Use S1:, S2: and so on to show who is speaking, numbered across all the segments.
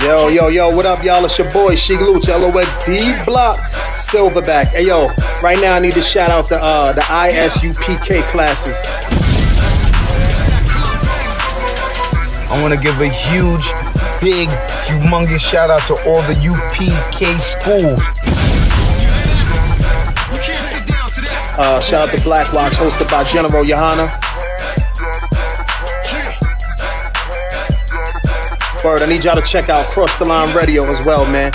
S1: Yo, what up, y'all? It's your boy, Sheek Louch, LOXD Block, Silverback. Hey, yo, right now I need to shout out the ISUPK classes.
S2: I want to give a huge, big, humongous shout out to all the UPK schools.
S1: Shout out to Black Watch, hosted by General Johanna. Word, I need y'all to check out Cross the Line Radio as well, man.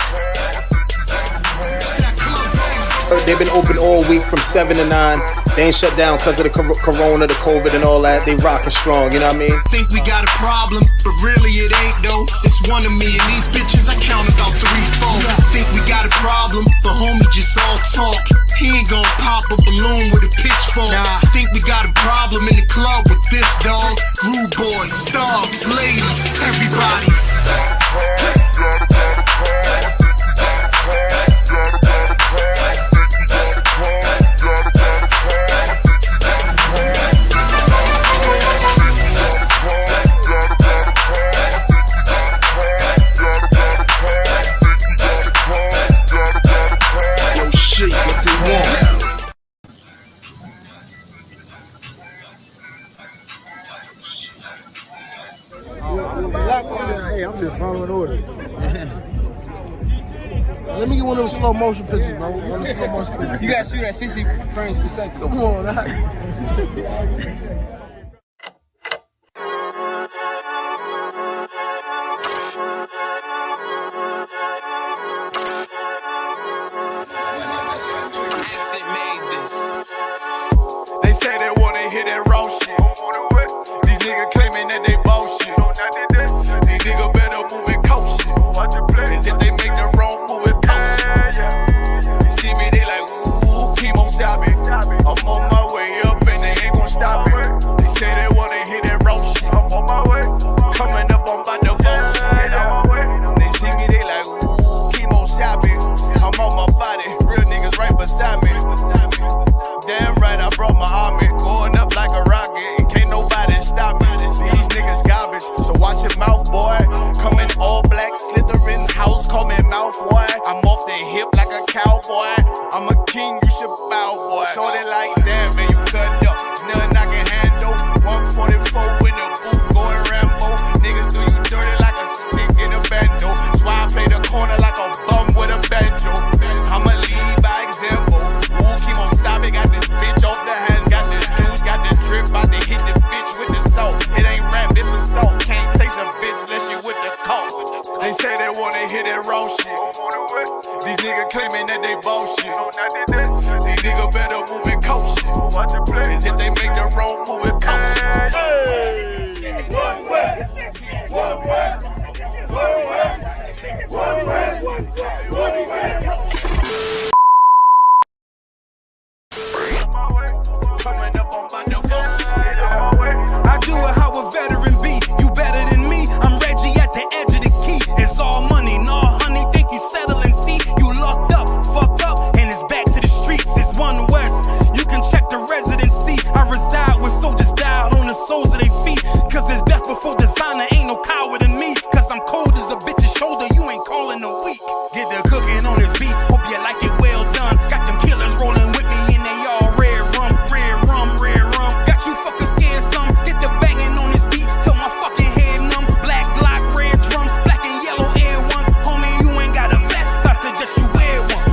S1: They've been open all week from 7 to 9. They ain't shut down because of the corona, the COVID and all that. They rockin' strong, you know what I mean?
S3: Think we got a problem, but really it ain't though. It's one of me and these bitches, I count about 3, 4. Think we got a problem, but homie just all talk. He ain't gon' pop a balloon with a pitchfork. Nah, think we got a problem in the club with this dog. Rude boys, dogs, ladies, everybody.
S4: Hey, I'm just following orders. Let me get one of those slow motion pictures, bro. One of the slow motion pictures.
S5: You gotta shoot at 60 frames per second.
S4: Come on,
S6: They say they wanna hit that raw shit. These niggas claiming that they bullshit. These niggas better move it cautious. As if they make the wrong move it cautious. You see me, they like, ooh, chemo shopping. I'm on my way up and they ain't gon' stop it. They say they wanna hit that raw shit. Coming up, I'm about to bullshit. They see me, they like, ooh, chemo shopping. I'm on my body, real niggas right beside me. Damn right, I brought my army. Going up like a rocket, and can't nobody stop me. These niggas garbage, so watch your mouth, boy. Coming all black, slithering house, call me mouth, boy. I'm off the hip like a cowboy. I'm a king, you should bow, boy. Shorty like that, man, you cut up. Nothing I can handle. 144 in the booth, going Rambo. Niggas do you dirty like a stick in a bando. That's why I play the corner like a bum with a banjo. I'ma lead by example. Ooh, keep on sobbing, got this bitch off the hand. Got the juice, got the drip, about to hit the bitch with the salt. It ain't rap, it's assault. Can't taste a bitch unless you with the coke. They say they wanna hit that raw shit. These niggas claiming that they bullshit. These niggas better move it cautious. As if they make the wrong move it cautious.
S4: One way, one way, one way, one way, one way.
S6: Coming up on my bullshit.
S7: I do it how a veteran be. You better than me. I'm Reggie at the edge of the key. It's all money, no honey. Think you settle and see. You locked up, fucked up, and it's back to the streets. It's One West. You can check the residency. I reside with soldiers died on the soles of their feet. Cause there's death before designer. Ain't no coward in me. Cause I'm cold as a bitch's shoulder. You ain't calling a week. Get the cooking on this beat. Hope you like it well done. Got them killers rolling with me and they all red rum, red rum, red rum. Got you fuckers scared some. Get the banging on this beat till my fucking head numb. Black Glock, red drum, black and yellow air ones. Homie, you ain't got a vest. I suggest you wear one.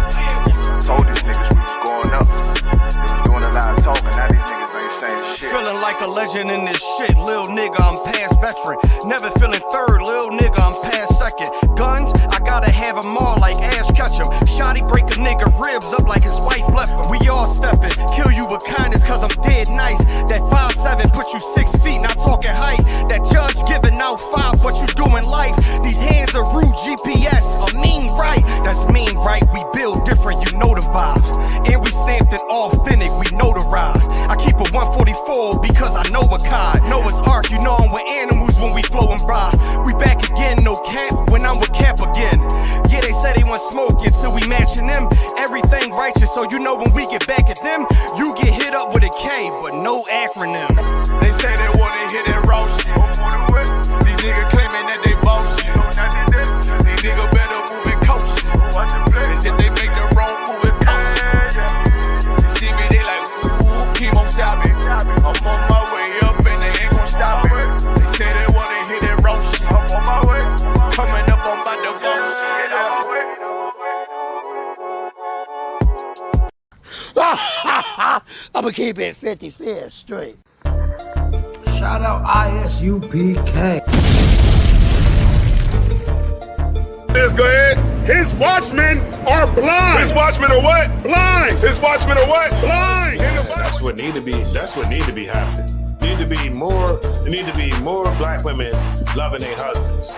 S6: Told these niggas we was going up. They was doing a lot of talking. Now these niggas ain't saying shit.
S7: Feeling like a legend in this shit. Lil nigga, I'm past veteran. Never feeling third. Lil nigga, I'm past second. Guns, I gotta have them all like Ash Ketchum. Shotty break a nigga ribs up like his wife left him. We all stepping. Kill you with kindness cause I'm dead nice. That 5'7" put you 6 feet, not talking height. That judge giving out 5, what you do in life. These hands are rude GPS. A mean right. That's mean right. We build different, you know the vibes. And we something authentic, we notarized. I keep a 144 because I know a kind. Know it's arc, you know I'm with animals when we flowing by. We back again, no cap, when I'm with Cap again. Yeah, they say they want smoke until we matching them. Everything righteous, so you know when we get back at them, you get hit up with a K, but no acronym.
S6: They say they wanna hit that raw shit. These niggas claiming that they bullshit. These
S8: I'm gonna keep it 50-50 straight. Shout out ISUPK.
S9: Let's go ahead. His watchmen are blind. His watchmen are what? Blind. His watchmen are what? Blind.
S10: That's what need to be. That's what need to be happening. There need to be more black women loving their husbands.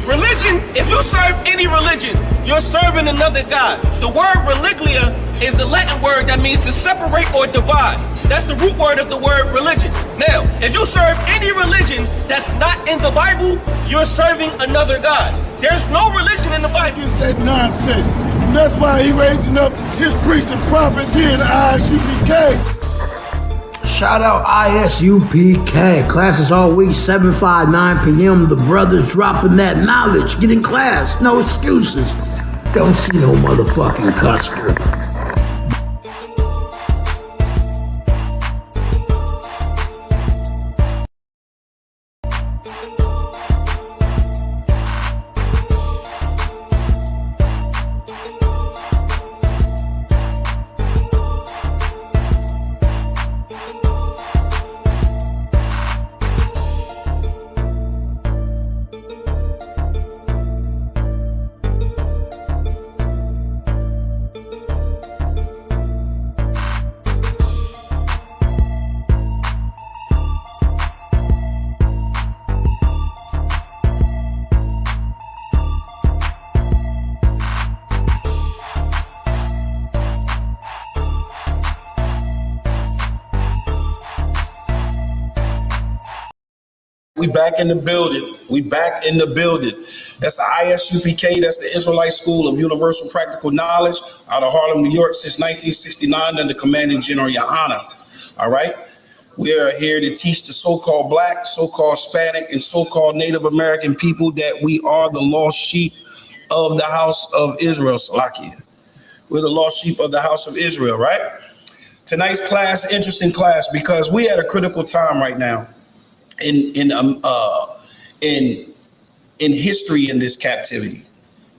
S11: Religion, if you serve any religion, you're serving another God. The word religlia is the Latin word that means to separate or divide. That's the root word of the word religion. Now, if you serve any religion that's not in the Bible, you're serving another God. There's no religion in the Bible.
S4: It's that nonsense. And that's why he raising up his priests and prophets here in the ISUPK.
S8: Shout out ISUPK. Classes all week, 7, 5, 9 p.m. The brothers dropping that knowledge. Get in class. No excuses. Don't see no motherfucking customer.
S12: We back in the building. We back in the building. That's the ISUPK. That's the Israelite School of Universal Practical Knowledge out of Harlem, New York since 1969 under Commanding General Yohana. All right. We are here to teach the so-called black, so-called Hispanic, and so-called Native American people that we are the lost sheep of the house of Israel. Salakia. We're the lost sheep of the house of Israel, right? Tonight's class, interesting class, because we at a critical time right now in history in this captivity.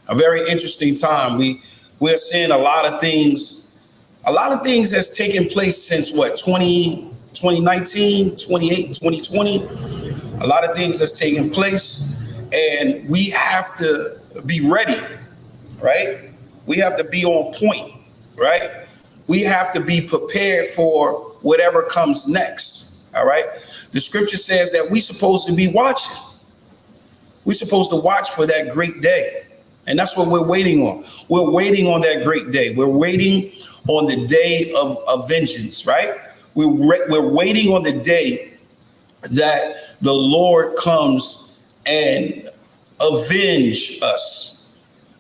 S12: A very interesting time. We're seeing a lot of things that's taken place since what, 2019, 2020. A lot of things that's taken place, and we have to be ready, right? We have to be on point, right? We have to be prepared for whatever comes next, all right? The scripture says that we're supposed to be watching. We're supposed to watch for that great day. And that's what we're waiting on. We're waiting on that great day. We're waiting on the day of vengeance, right? We're waiting on the day that the Lord comes and avenge us,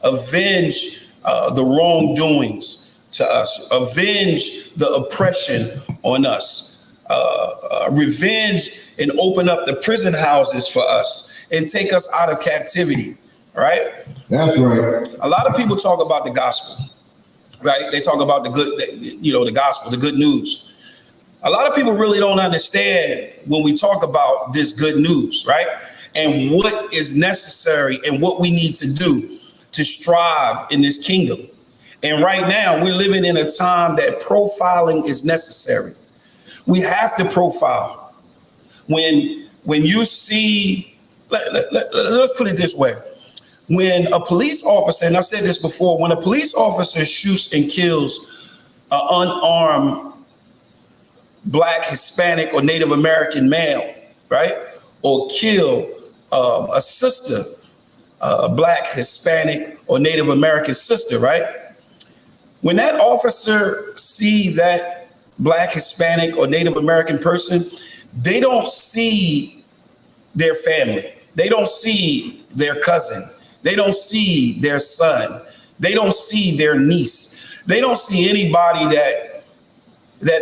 S12: avenge the wrongdoings to us, avenge the oppression on us. Revenge and open up the prison houses for us and take us out of captivity, right?
S13: That's right.
S12: A lot of people talk about the gospel, right? They talk about the good, the gospel, the good news. A lot of people really don't understand when we talk about this good news, right? And what is necessary and what we need to do to strive in this kingdom. And right now we're living in a time that profiling is necessary. We have to profile. When you see, let's put it this way. When a police officer, and I said this before, when a police officer shoots and kills an unarmed Black, Hispanic, or Native American male, right? Or kill a sister, a Black, Hispanic, or Native American sister, right? When that officer see that Black, Hispanic, or Native American person, they don't see their family. They don't see their cousin. They don't see their son. They don't see their niece. They don't see anybody that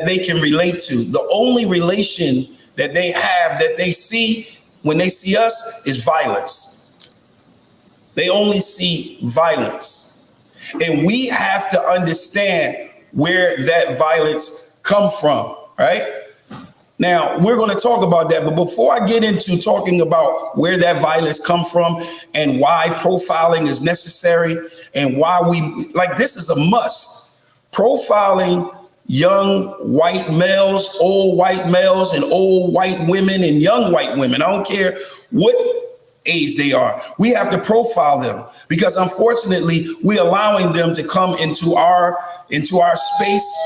S12: they can relate to. The only relation that they have, that they see when they see us, is violence. They only see violence. And we have to understand where that violence come from, right? Now, we're going to talk about that. But before I get into talking about where that violence come from and why profiling is necessary and why this is a must. profiling young white males, old white males, and old white women and young white women. I don't care what age they are. We have to profile them because unfortunately we're allowing them to come into our space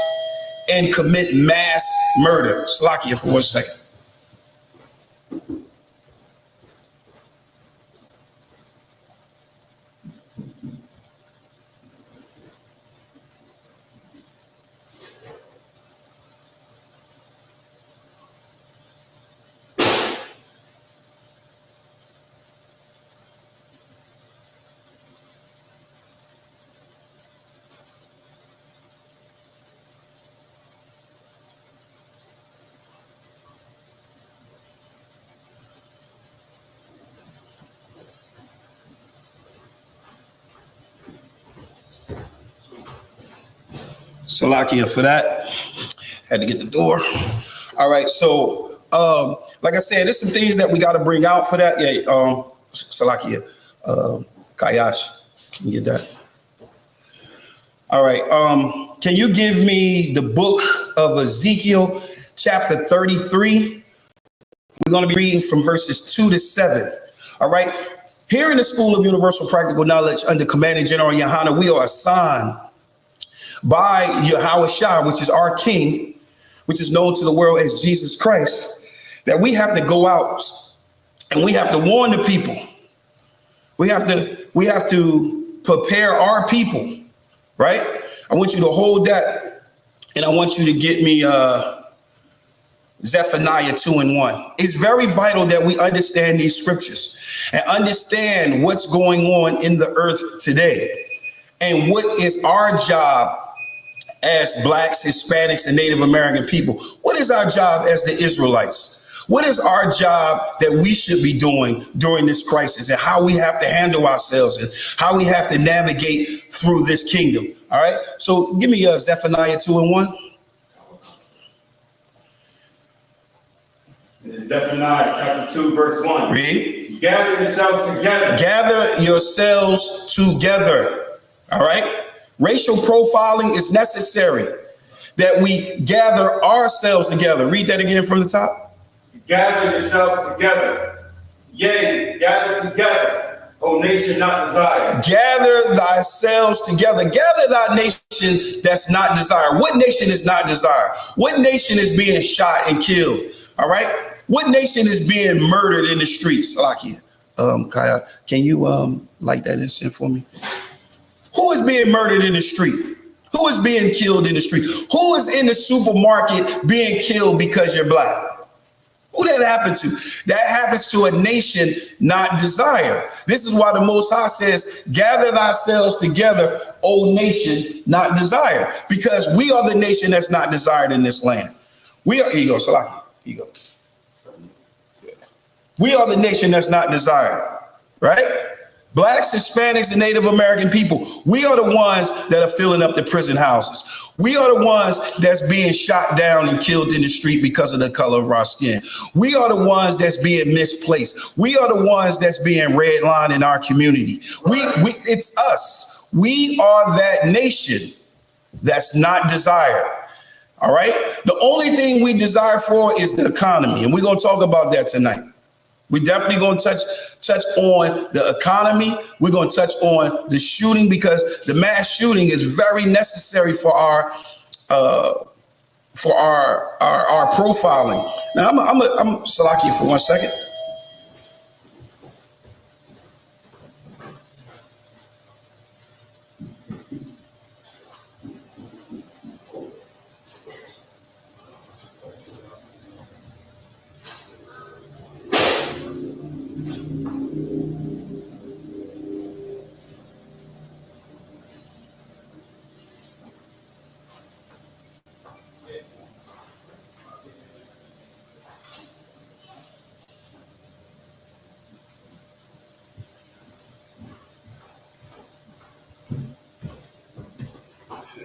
S12: and commit mass murder. Slakia for 1 second. Salakia for that. Had to get the door. All right. So, like I said, there's some things that we got to bring out for that. Yeah. Salakia. Kayash, can you get that? All right. Can you give me the book of Ezekiel, chapter 33? We're going to be reading from verses 2 to 7. All right. Here in the School of Universal Practical Knowledge under Commanding General Yohana, we are assigned by Yahweh Shah, which is our king, which is known to the world as Jesus Christ, that we have to go out and we have to warn the people. We have to prepare our people, right? I want you to hold that, and I want you to get me Zephaniah 2:1. It's very vital that we understand these scriptures and understand what's going on in the earth today and what is our job as Blacks, Hispanics, and Native American people. What is our job as the Israelites? What is our job that we should be doing during this crisis, and how we have to handle ourselves and how we have to navigate through this kingdom? All right. So give me Zephaniah 2:1.
S13: Zephaniah chapter 2, verse 1.
S12: Read.
S13: Gather yourselves together.
S12: Gather yourselves together. All right. Racial profiling is necessary, that we gather ourselves together. Read that again from the top.
S13: Gather yourselves together. Yea, gather together, O nation not desired.
S12: Gather thyselves together. Gather thy nation that's not desired. What nation is not desired? What nation is being shot and killed? All right. What nation is being murdered in the streets? Salakia. Kaya, can you light that incense for me? Who is being murdered in the street? Who is being killed in the street? Who is in the supermarket being killed because you're Black? Who that happened to? That happens to a nation not desired. This is why the Most High says, gather thyselves together, O nation not desired, because we are the nation that's not desired in this land. We are, here you go, Salaki, here you go. We are the nation that's not desired, right? Blacks, Hispanics, and Native American people, we are the ones that are filling up the prison houses. We are the ones that's being shot down and killed in the street because of the color of our skin. We are the ones that's being misplaced. We are the ones that's being redlined in our community. It's us. We are that nation that's not desired. All right. The only thing we desire for is the economy, and we're going to talk about that tonight. We're definitely going to touch on the economy. We're going to touch on the shooting, because the mass shooting is very necessary for our profiling. Now, I'm Salakia for 1 second.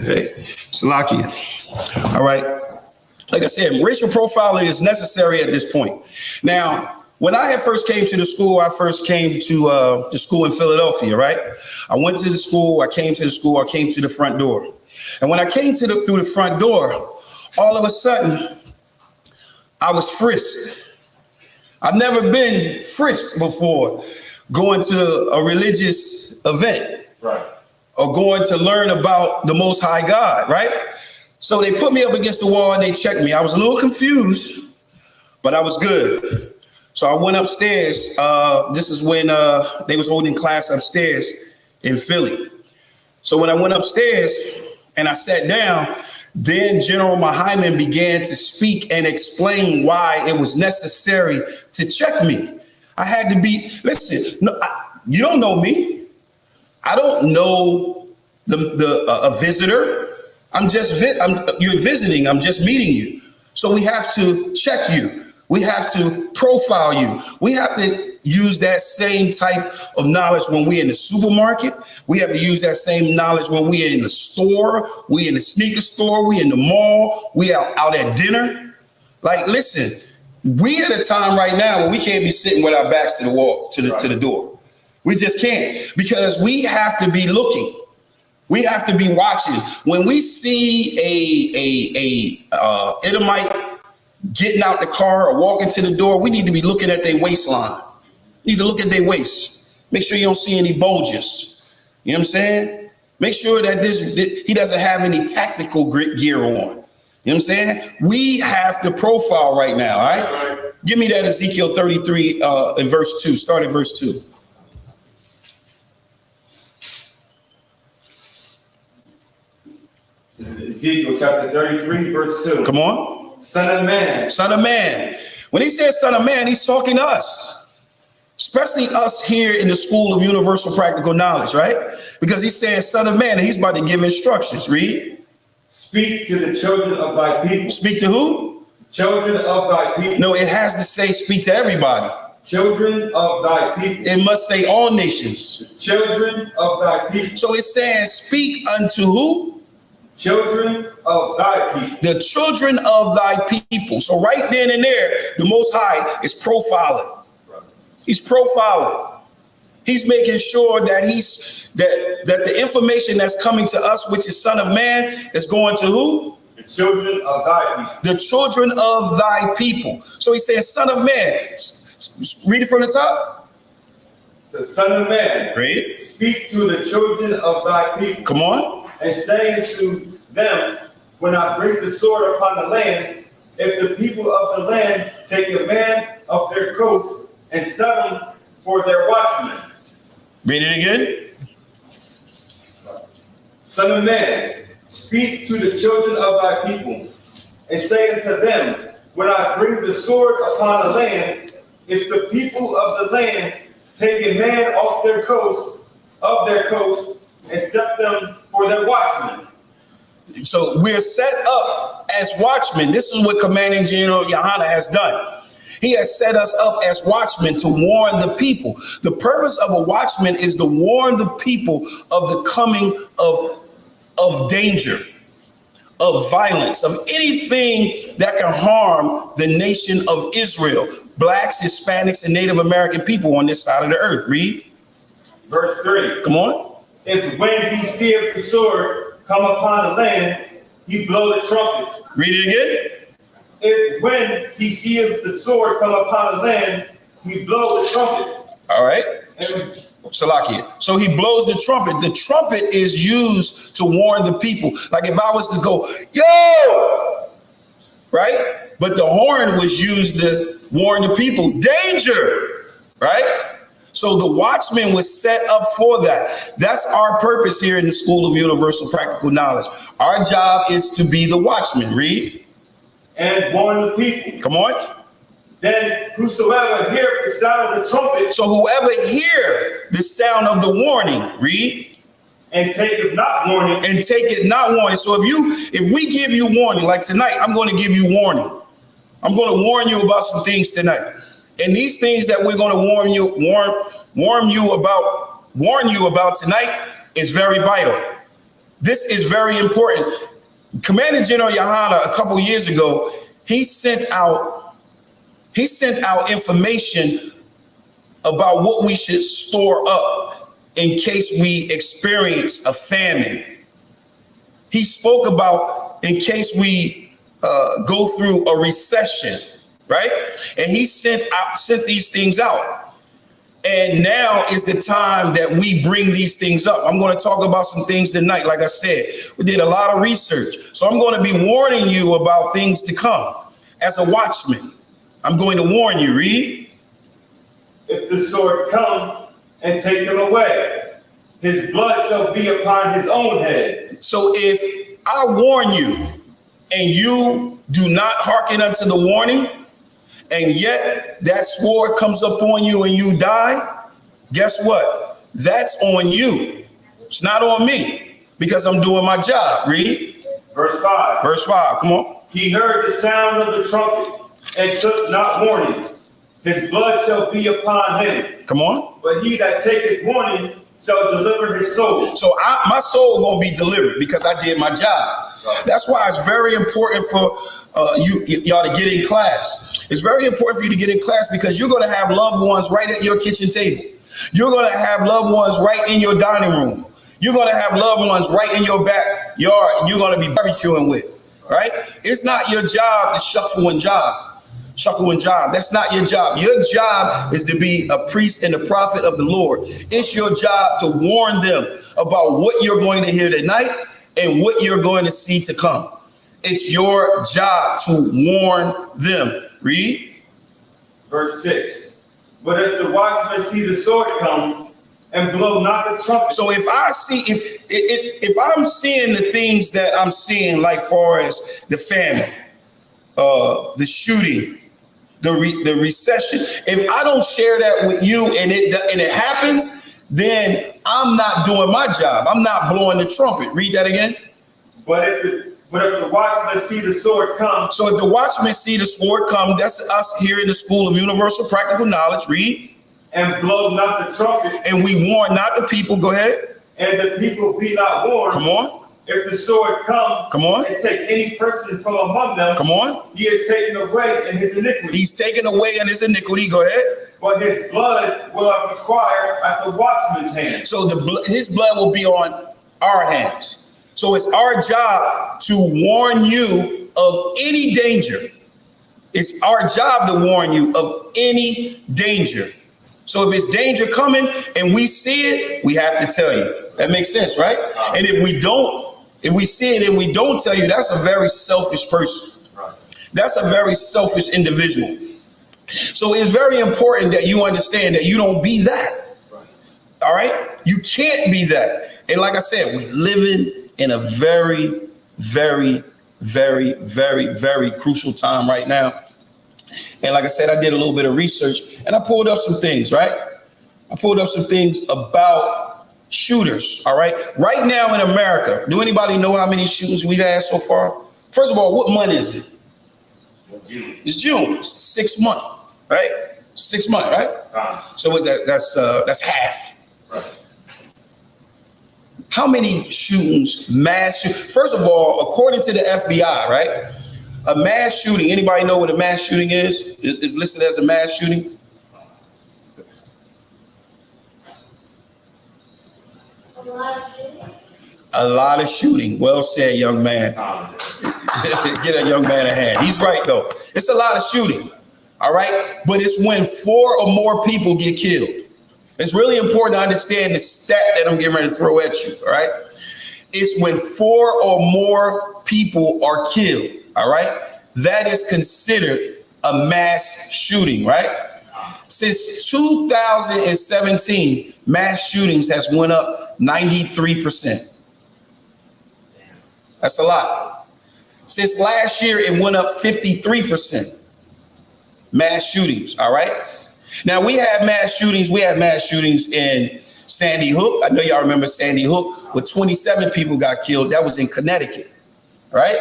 S12: Hey, Salakia. All right. Like I said, racial profiling is necessary at this point. Now, When I had first came to the school, I first came to the school in Philadelphia, right? I went to the school, I came to the front door. And when I came through the front door, all of a sudden, I was frisked. I've never been frisked before, going to a religious event, right? Or going to learn about the Most High God, right? So they put me up against the wall and they checked me. I was a little confused, but I was good. So I went upstairs. This is when they was holding class upstairs in Philly. So when I went upstairs and I sat down, then General Mahaiman began to speak and explain why it was necessary to check me. I had to be, listen, no, you don't know me. I don't know a visitor. You're visiting. I'm just meeting you. So we have to check you. We have to profile you. We have to use that same type of knowledge when we're in the supermarket. We have to use that same knowledge when we're in the store, we in the sneaker store, we in the mall, we out at dinner. Like, listen, we at a time right now where we can't be sitting with our backs to the wall, to the door. We just can't, because we have to be looking. We have to be watching. When we see a Edomite getting out the car or walking to the door, we need to be looking at their waistline. You need to look at their waist. Make sure you don't see any bulges. You know what I'm saying? Make sure that he doesn't have any tactical gear on. You know what I'm saying? We have to profile right now, all right? Give me that Ezekiel 33 in verse 2. Start at verse 2.
S13: Ezekiel chapter 33, verse 2.
S12: Come on.
S13: Son of man.
S12: Son of man. When he says son of man, he's talking to us, especially us here in the School of Universal Practical Knowledge, right? Because he says son of man, and he's about to give instructions. Read.
S13: Speak to the children of thy people.
S12: Speak to who?
S13: Children of thy people.
S12: No, it has to say speak to everybody.
S13: Children of thy people.
S12: It must say all nations.
S13: Children of thy people.
S12: So it says speak unto who?
S13: Children of thy people.
S12: The children of thy people. So right then and there, the Most High is profiling. He's profiling. He's making sure that that the information that's coming to us, which is Son of Man, is going to who?
S13: The children of thy people.
S12: The children of thy people. So he says, Son of Man. Read it from the top.
S13: So, Son of man,
S12: read.
S13: Speak to the children of thy people.
S12: Come on.
S13: And say to them, when I bring the sword upon the land, if the people of the land take a man of their coast and sell him for their watchmen.
S12: Read it again.
S13: Son of man, speak to the children of thy people, and say unto them, when I bring the sword upon the land, if the people of the land take a man off their coast, and set them for their watchmen.
S12: So we're set up as watchmen. This is what Commanding General Yahanna has done. He has set us up as watchmen to warn the people. The purpose of a watchman is to warn the people of the coming of danger, of violence, of anything that can harm the nation of Israel. Blacks, Hispanics, and Native American people on this side of the earth. Read.
S13: Verse 3.
S12: Come on.
S13: If when he seeth the sword come upon the land, he blow the trumpet.
S12: Read it again.
S13: If when he seeth the sword come upon the land, he blow the trumpet.
S12: All right. Salakia. So he blows the trumpet. The trumpet is used to warn the people. Like if I was to go, yo, right? But the horn was used to warn the people, danger, right? So the watchman was set up for that. That's our purpose here in the School of Universal Practical Knowledge. Our job is to be the watchman. Read.
S13: And warn the people.
S12: Come on.
S13: Then whosoever heareth the sound of the trumpet.
S12: So whoever hear the sound of the warning, read.
S13: And take it not warning.
S12: And take it not warning. So if we give you warning, like tonight, I'm going to give you warning. I'm going to warn you about some things tonight. And these things that we're going to warn you about tonight is very vital. This is very important. Commanding General Yahanna, a couple years ago, he sent out He sent out information about what we should store up in case we experience a famine. He spoke about in case we go through a recession, right? And he sent these things out. And now is the time that we bring these things up. I'm going to talk about some things tonight. Like I said, we did a lot of research. So I'm going to be warning you about things to come. As a watchman, I'm going to warn you, read.
S13: If the sword come and take him away, his blood shall be upon his own head.
S12: So if I warn you and you do not hearken unto the warning, and yet that sword comes up on you and you die, guess what? That's on you. It's not on me because I'm doing my job. Read.
S13: Verse 5.
S12: Verse 5. Come on.
S13: He heard the sound of the trumpet and took not warning. His blood shall be upon him.
S12: Come on.
S13: But he that taketh warning shall deliver his soul.
S12: So my soul gonna be delivered because I did my job. That's why it's very important for y'all to get in class. It's very important for you to get in class because you're gonna have loved ones right at your kitchen table. You're gonna have loved ones right in your dining room. You're gonna have loved ones right in your backyard. You're gonna be barbecuing with, right? It's not your job to shuffle and jive. That's not your job. Your job is to be a priest and a prophet of the Lord. It's your job to warn them about what you're going to hear tonight and what you're going to see to come. It's your job to warn them. Read.
S13: Verse 6. But if the watchman see the sword come and blow not the trumpet.
S12: So if I see, if I'm seeing the things that I'm seeing, like far as the famine, the shooting, the recession, if I don't share that with you and it happens, then I'm not doing my job. I'm not blowing the trumpet. Read that again.
S13: But if the watchman see the sword come.
S12: So if the watchman see the sword come, that's us here in the School of Universal Practical Knowledge. Read.
S13: And blow not the trumpet.
S12: And we warn not the people. Go ahead.
S13: And the people be not warned.
S12: Come on.
S13: If the sword come, and take any person from among them, he is taken away in his iniquity.
S12: He's taken away in his iniquity. Go ahead.
S13: But his blood will require at the watchman's hand.
S12: So his blood will be on our hands. So it's our job to warn you of any danger. It's our job to warn you of any danger. So if it's danger coming and we see it, we have to tell you. That makes sense, right? And if we see it and we don't tell you, that's a very selfish person. That's a very selfish individual. So it's very important that you understand that you don't be that. All right? You can't be that. And like I said, we're living in a very, very, very, very, very crucial time right now. And like I said, I did a little bit of research and I pulled up some things, right? I pulled up some things about shooters, all right? Right now in America, do anybody know how many shootings we've had so far? First of all, what month is it? It's June. It's 6 months, right? 6 months, right? So with that's half. How many shootings, First of all, according to the FBI, right? A mass shooting, anybody know what a mass shooting is? Is listed as a mass shooting? A lot of shooting. Well said, young man. Get a young man a hand. He's right, though. It's a lot of shooting. All right. But it's when 4 or more people get killed. It's really important to understand the stat that I'm getting ready to throw at you. All right. It's when 4 or more people are killed. All right. That is considered a mass shooting. Right. Since 2017, mass shootings has went up 93%. That's a lot. Since last year, it went up 53%. Mass shootings. All right. Now we have mass shootings. We had mass shootings in Sandy Hook. I know y'all remember Sandy Hook, where 27 people got killed. That was in Connecticut. Right.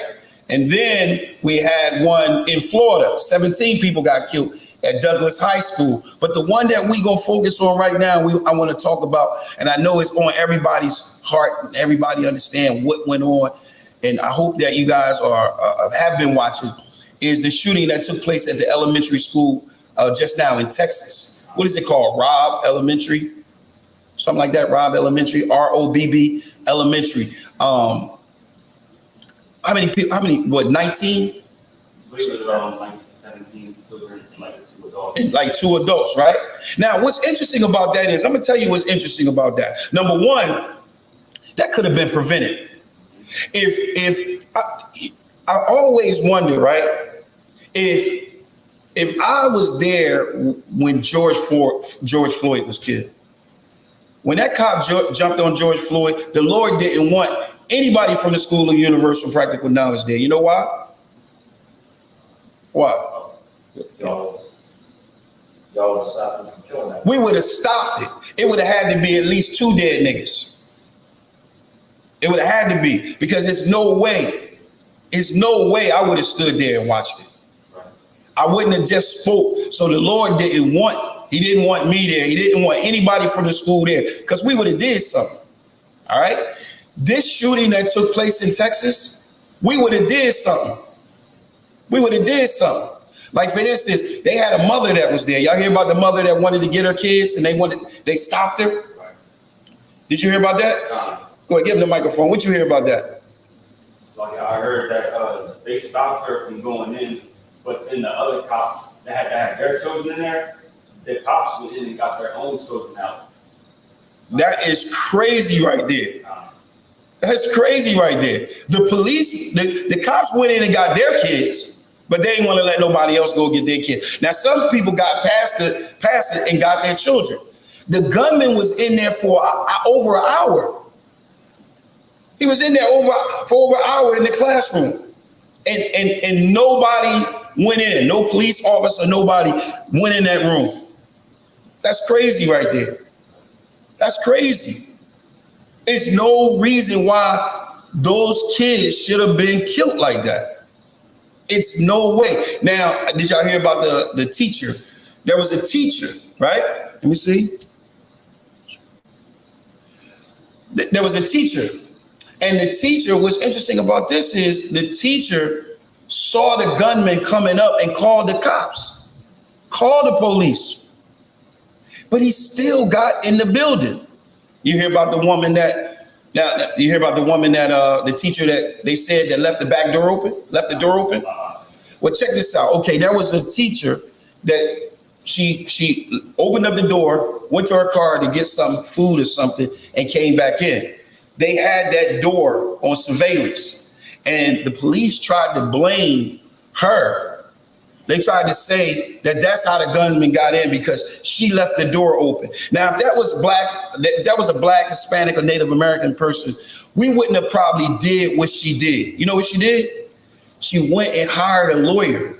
S12: And then we had one in Florida. 17 people got killed at Douglas High School. But the one that we gonna focus on right now, I want to talk about, and I know it's on everybody's heart and everybody understand what went on. And I hope that you guys have been watching, is the shooting that took place at the elementary school just now in Texas. What is it called? Robb Elementary? Something like that, Robb Elementary, ROBB Elementary. How many people, what, 19?
S14: I believe it was around 19, 17 children and like 2 adults.
S12: And like 2 adults, right? Now, what's interesting about that is, I'm gonna tell you what's interesting about that. Number one, that could have been prevented. If I always wonder, right? If I was there when George Floyd was killed, when that cop jumped on George Floyd, the Lord didn't want anybody from the School of Universal Practical Knowledge there. You know why? Why?
S14: Y'all would stop him from killing that.
S12: We would have stopped it. It would have had to be at least 2 dead niggas. It would have had to be, because it's no way I would have stood there and watched it. I wouldn't have just spoke. So the Lord didn't want me there. He didn't want anybody from the school there, because we would have did something. All right. This shooting that took place in Texas, we would have did something. We would have did something. Like, for instance, they had a mother that was there. Y'all hear about the mother that wanted to get her kids and they stopped her? Did you hear about that? Go ahead, give them the microphone. What you hear about that?
S14: So I heard that they stopped her from going in, but then the other cops that had their children in there, the cops went in and got their own children out.
S12: That is crazy right there. That's crazy right there. The police, the cops went in and got their kids, but they didn't want to let nobody else go get their kids. Now, some people got past it and got their children. The gunman was in there for over an hour. He was in there for over an hour in the classroom. And nobody went in. No police officer, nobody went in that room. That's crazy right there. That's crazy. There's no reason why those kids should have been killed like that. It's no way. Now, did y'all hear about the teacher? There was a teacher, right? Let me see. There was a teacher. And the teacher, what's interesting about this is the teacher saw the gunman coming up and called the cops, called the police. But he still got in the building. You hear about the woman that, the teacher that they said that left the door open? Well, check this out. Okay, there was a teacher that she opened up the door, went to her car to get some food or something, and came back in. They had that door on surveillance, and the police tried to blame her. They tried to say that that's how the gunman got in, because she left the door open. Now, if that was a black, Hispanic, or Native American person, we wouldn't have probably did what she did. You know what she did? She went and hired a lawyer.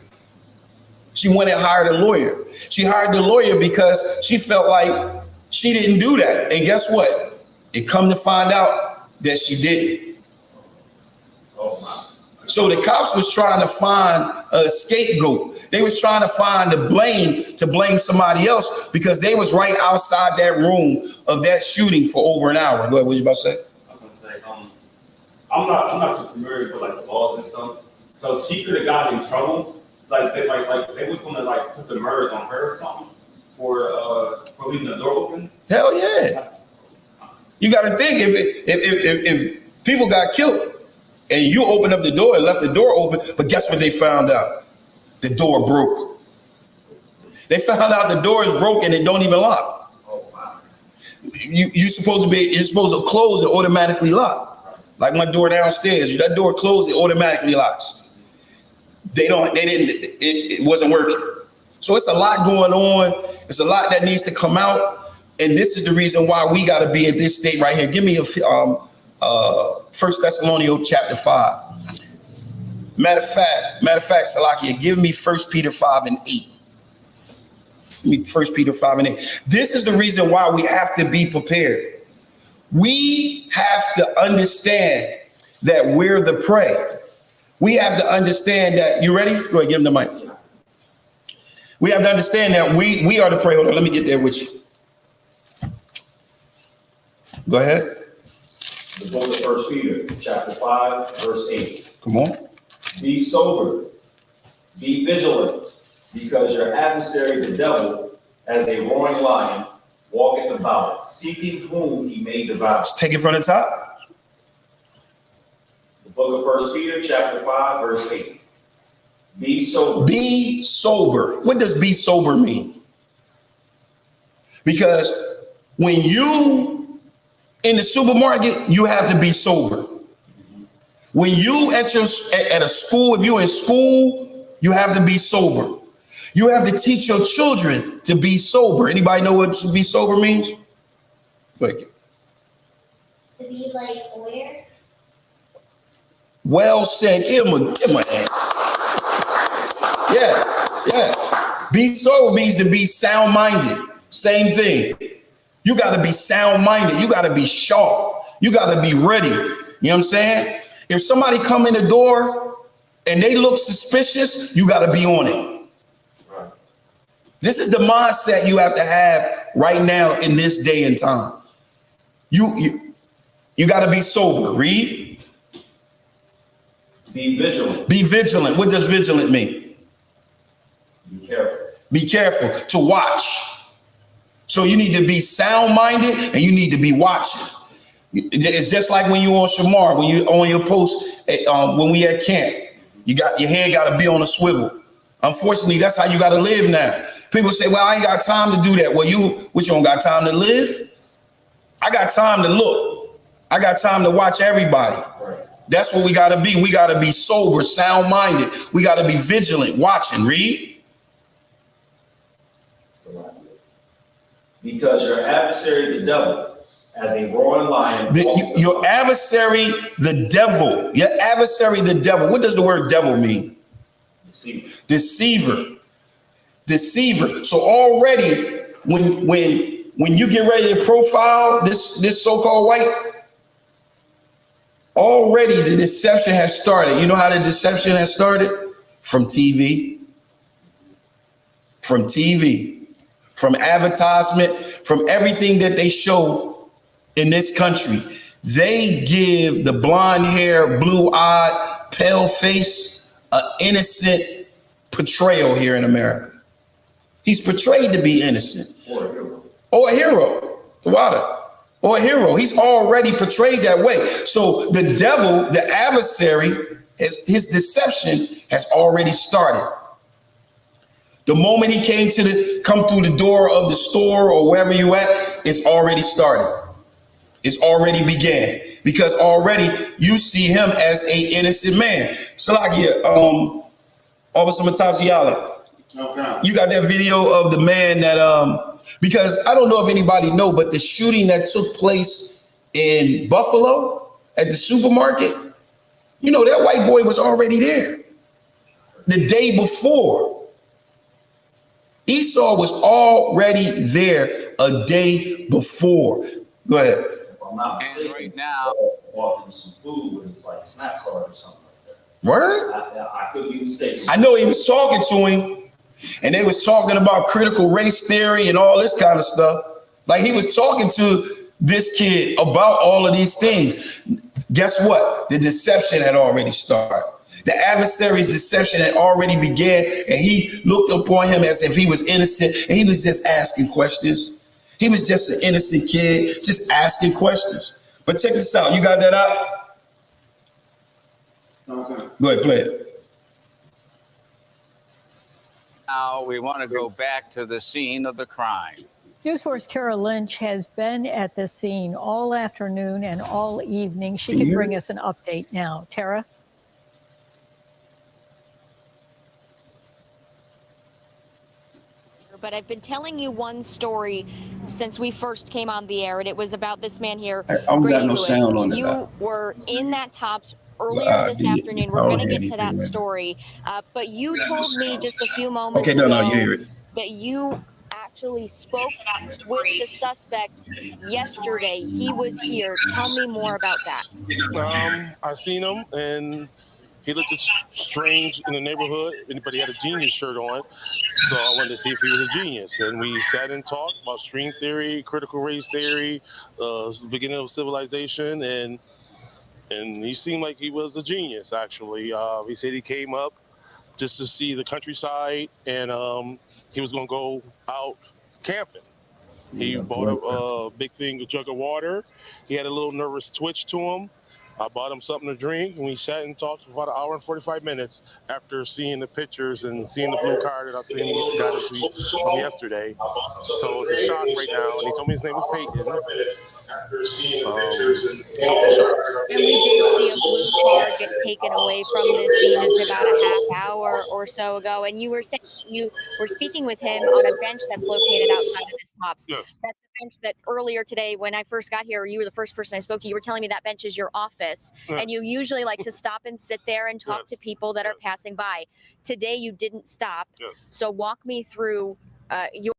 S12: She hired the lawyer because she felt like she didn't do that. And guess what? It come to find out that she didn't. So the cops was trying to find a scapegoat. They was trying to find the blame to blame somebody else, because they was right outside that room of that shooting for over an hour. Go ahead, what you about to say?
S14: I was gonna say, I'm not too familiar with like the laws and stuff. So she could have gotten in trouble. Like they was gonna put the murders on her or something for leaving the door open.
S12: Hell yeah. You got to think, if people got killed and you opened up the door and left the door open, but guess what they found out? The door broke. They found out the door is broken and don't even lock.
S14: Oh, wow.
S12: You're supposed to close it automatically lock. Like my door downstairs, that door closed, it automatically locks. It wasn't working. So it's a lot going on. It's a lot that needs to come out. And this is the reason why we got to be at this state right here. Give me 1 Thessalonians chapter 5. Matter of fact, Salakia, give me 1 Peter 5 and 8. Give me 1 Peter 5 and 8. This is the reason why we have to be prepared. We have to understand that we're the prey. We have to understand that, you ready? Go ahead, give him the mic. We have to understand that we are the prey. Hold on, let me get there with you. Go ahead.
S14: The book of 1 Peter, chapter 5, verse 8.
S12: Come on.
S14: Be sober,
S15: Be vigilant, because your adversary, the devil, as a roaring lion, walketh about, seeking whom he may devour.
S12: Let's take it from the top.
S15: The book of 1 Peter, chapter 5, verse 8. Be sober.
S12: Be sober. What does be sober mean? Because when you in the supermarket, you have to be sober. When you at a school, if you're in school, you have to be sober. You have to teach your children to be sober. Anybody know what to be sober means? Quick.
S16: To be like where?
S12: Well said. Give him a hand. Yeah. Be sober means to be sound-minded. Same thing. You got to be sound-minded. You got to be sharp. You got to be ready. You know what I'm saying? If somebody come in the door and they look suspicious, you got to be on it. Right. This is the mindset you have to have right now in this day and time. You got to be sober. Read.
S15: Be vigilant.
S12: Be vigilant. What does vigilant mean?
S15: Be careful.
S12: Be careful. To watch. So you need to be sound-minded and you need to be watching. It's just like when you on Shamar, when you on your post, when we at camp, your head got to be on a swivel. Unfortunately, that's how you got to live now. People say, well, I ain't got time to do that. Well, you don't got time to live? I got time to look. I got time to watch everybody. Right. That's what we got to be. We got to be sober, sound-minded. We got to be vigilant, watching. Read.
S15: Because your adversary, the devil, as a roaring lion.
S12: Your adversary, the devil. Your adversary, the devil. What does the word devil mean? Deceiver. So already, when you get ready to profile this so-called white, already the deception has started. You know how the deception has started? From TV. From advertisement, from everything that they show in this country. They give the blonde hair, blue-eyed, pale face, an innocent portrayal here in America. He's portrayed to be innocent. Or a hero. Or a hero. He's already portrayed that way. So the devil, the adversary, his deception has already started. The moment he come through the door of the store or wherever you at, it's already started. It's already began, because already you see him as a innocent man. Salakia, Officer Mataziala, you got that video of the man that, because I don't know if anybody know, but the shooting that took place in Buffalo at the supermarket, you know, that white boy was already there the day before. Esau was already there a day before. Go ahead.
S15: If I'm not mistaken, right now, walking some food with his like snack card or something like that.
S12: Word?
S15: I could be mistaken.
S12: I know he was talking to him, and they was talking about critical race theory and all this kind of stuff. Like he was talking to this kid about all of these things. Guess what? The deception had already started. The adversary's deception had already began, and he looked upon him as if he was innocent, and he was just asking questions. He was just an innocent kid, just asking questions. But check this out. You got that out? Okay. Go ahead, play it.
S17: Now we want to go back to the scene of the crime.
S18: News 4's Tara Lynch has been at the scene all afternoon and all evening. She can bring us an update now. Tara?
S19: But I've been telling you one story since we first came on the air, and it was about this man here.
S12: I don't got no sound on it.
S19: You were in that Tops earlier this afternoon. We're going to get to that story. But you told me just a few moments ago that you actually spoke with the suspect yesterday. He was here. Tell me more about that.
S20: I seen him, and he looked strange in the neighborhood, but he had a Genius shirt on. So I wanted to see if he was a genius. And we sat and talked about string theory, critical race theory, beginning of civilization. And he seemed like he was a genius, actually. He said he came up just to see the countryside, and he was going to go out camping. He bought a big thing, a jug of water. He had a little nervous twitch to him. I bought him something to drink, and we sat and talked for about an hour and 45 minutes after seeing the pictures and seeing the blue card that I seen got this week from yesterday. So it's a shock right now, and he told me his name was Peyton.
S19: And we did see a blue card get taken away from this scene just about a half hour or so ago. And you were saying you were speaking with him on a bench that's located outside of this Tops.
S20: Yes.
S19: That's the bench that earlier today, when I first got here, you were the first person I spoke to. You were telling me that bench is your office, and you usually like to stop and sit there and talk to people that are passing by. Today, you didn't stop. So walk me through your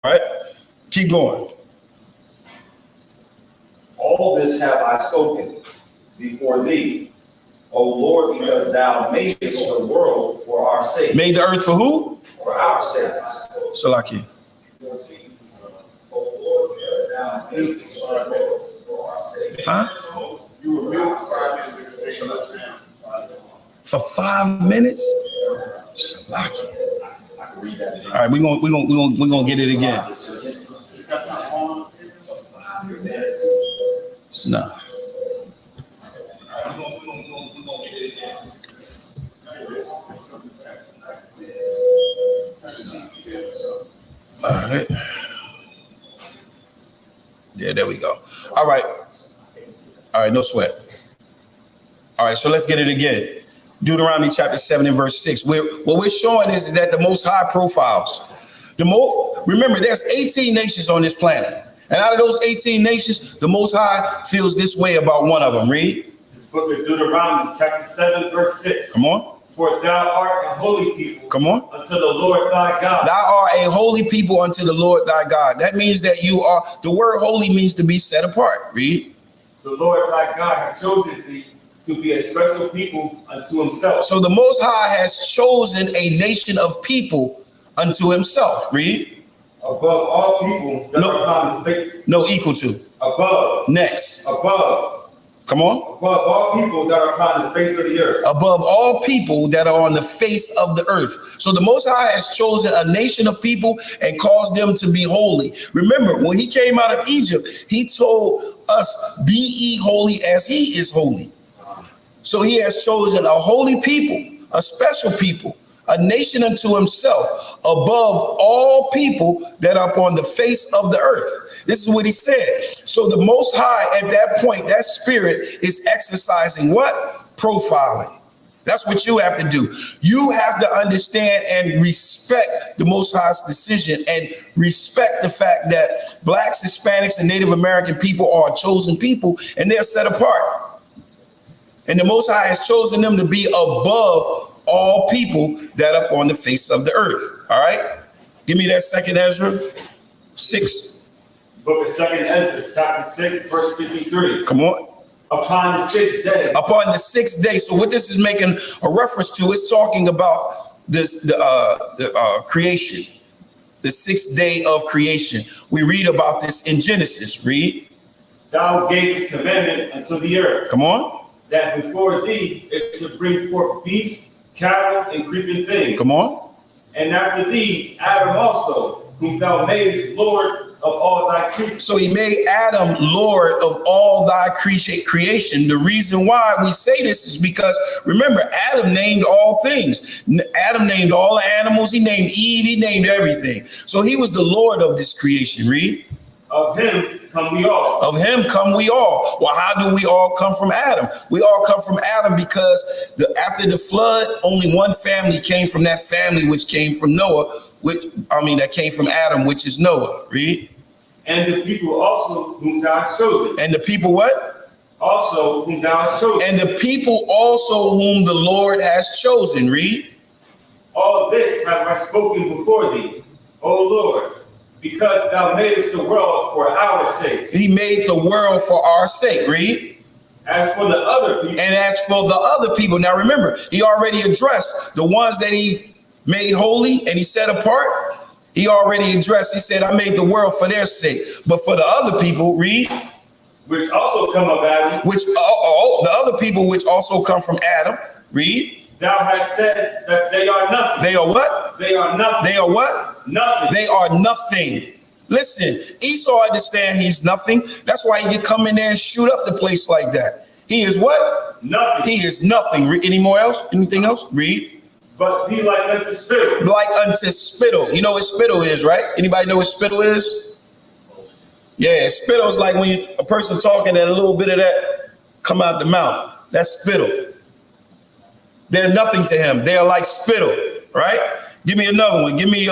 S12: right? Keep going.
S15: All this have I spoken before thee, O Lord, because thou madest the world for our sake.
S12: Made the earth for who?
S15: For our sakes.
S12: Salaki.
S15: O Lord, because thou madest the world for our sake.
S12: Huh?
S4: You were built for 5 minutes.
S12: For 5 minutes? Salaki. All right, we're gonna get it again. Nah. All right. Yeah, there we go. All right. All right, no sweat. All right, so let's get it again. Deuteronomy chapter 7 and verse 6. What we're showing is that the Most High profiles. Remember, there's 18 nations on this planet. And out of those 18 nations, the Most High feels this way about one of them. Read.
S13: This book of Deuteronomy chapter 7 verse 6.
S12: Come on.
S13: For thou art a holy people.
S12: Come on.
S13: Unto the Lord thy God.
S12: Thou art a holy people unto the Lord thy God. That means that you are, the word holy means to be set apart. Read.
S13: The Lord thy God hath chosen thee to be a special people unto himself.
S12: So the Most High has chosen a nation of people unto himself. Read.
S13: Above all people that are upon the face.
S12: No, equal to.
S13: Above.
S12: Next.
S13: Above.
S12: Come on.
S13: Above all people that are upon the face of the earth.
S12: Above all people that are on the face of the earth. So the Most High has chosen a nation of people and caused them to be holy. Remember, when he came out of Egypt, he told us, be ye holy as he is holy. So he has chosen a holy people, a special people, a nation unto himself, above all people that are upon the face of the earth. This is what he said. So the Most High at that point, that spirit is exercising what? Profiling. That's what you have to do. You have to understand and respect the Most High's decision and respect the fact that blacks, Hispanics, and Native American people are a chosen people and they're set apart. And the Most High has chosen them to be above all people that are on the face of the earth. All right. Give me that 2nd Ezra 6.
S13: Book of 2nd Ezra, chapter 6, verse 53.
S12: Come on.
S13: Upon the 6th day.
S12: Upon the 6th day. So what this is making a reference to, it's talking about this, the creation, the 6th day of creation. We read about this in Genesis. Read.
S13: Thou gavest commandment unto the earth.
S12: Come on.
S13: That before thee it should bring forth beasts, cattle, and creeping things.
S12: Come on.
S13: And after these, Adam also, whom thou madest Lord of all thy creation.
S12: So he made Adam Lord of all thy creation. The reason why we say this is because, remember, Adam named all things. Adam named all the animals. He named Eve. He named everything. So he was the Lord of this creation. Read.
S13: Of him come we all.
S12: Of him come we all. Well, how do we all come from Adam? We all come from Adam because after the flood, only one family came from that family, which came from Noah, that came from Adam, which is Noah. Read.
S13: And the people also whom thou hast chosen.
S12: And the people what?
S13: Also whom thou hast chosen.
S12: And the people also whom the Lord has chosen. Read.
S13: All this have I spoken before thee, O Lord, because thou madest the world for our sake.
S12: He made the world for our sake. Read.
S13: As for the other people.
S12: And as for the other people. Now remember, he already addressed the ones that he made holy and he set apart. He already addressed, he said, I made the world for their sake. But for the other people, read.
S13: Which also come of Adam.
S12: Which, the other people which also come from Adam, read.
S13: Thou hast said that they are nothing.
S12: They are what?
S13: They are nothing.
S12: They are what?
S13: Nothing.
S12: They are nothing. Listen, Esau understand he's nothing. That's why he can come in there and shoot up the place like that. He is what?
S13: Nothing.
S12: He is nothing. Any more else? Anything else? Read.
S13: But be like unto spittle.
S12: Like unto spittle. You know what spittle is, right? Anybody know what spittle is? Yeah, spittle is like when a person talking and a little bit of that come out the mouth. That's spittle. They're nothing to him. They are like spittle, right? Give me another one. Give me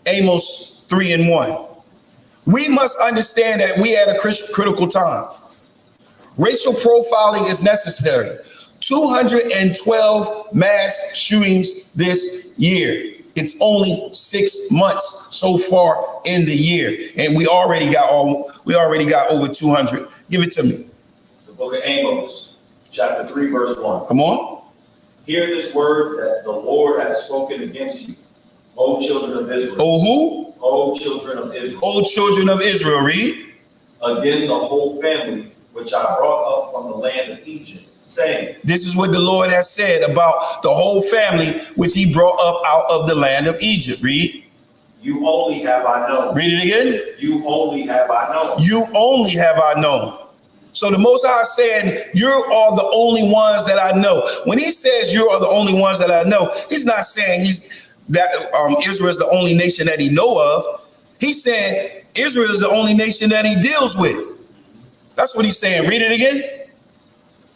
S12: Amos 3:1. We must understand that we at a critical time. Racial profiling is necessary. 212 mass shootings this year. It's only 6 months so far in the year, and we already got over 200. Give it to me.
S15: The book of Amos, chapter 3, verse 1.
S12: Come on.
S15: Hear this word that the Lord has spoken against you, O children of Israel.
S12: Oh, who?
S15: O children of Israel.
S12: O children of Israel, read.
S15: Again, the whole family, which I brought up from the land of Egypt, saying.
S12: This is what the Lord has said about the whole family, which he brought up out of the land of Egypt. Read.
S15: You only have I known.
S12: Read it again.
S15: You only have I known.
S12: You only have I known. So the Most High is saying, you are the only ones that I know. When he says you are the only ones that I know, he's not saying Israel is the only nation that he know of. He's saying Israel is the only nation that he deals with. That's what he's saying. Read it again.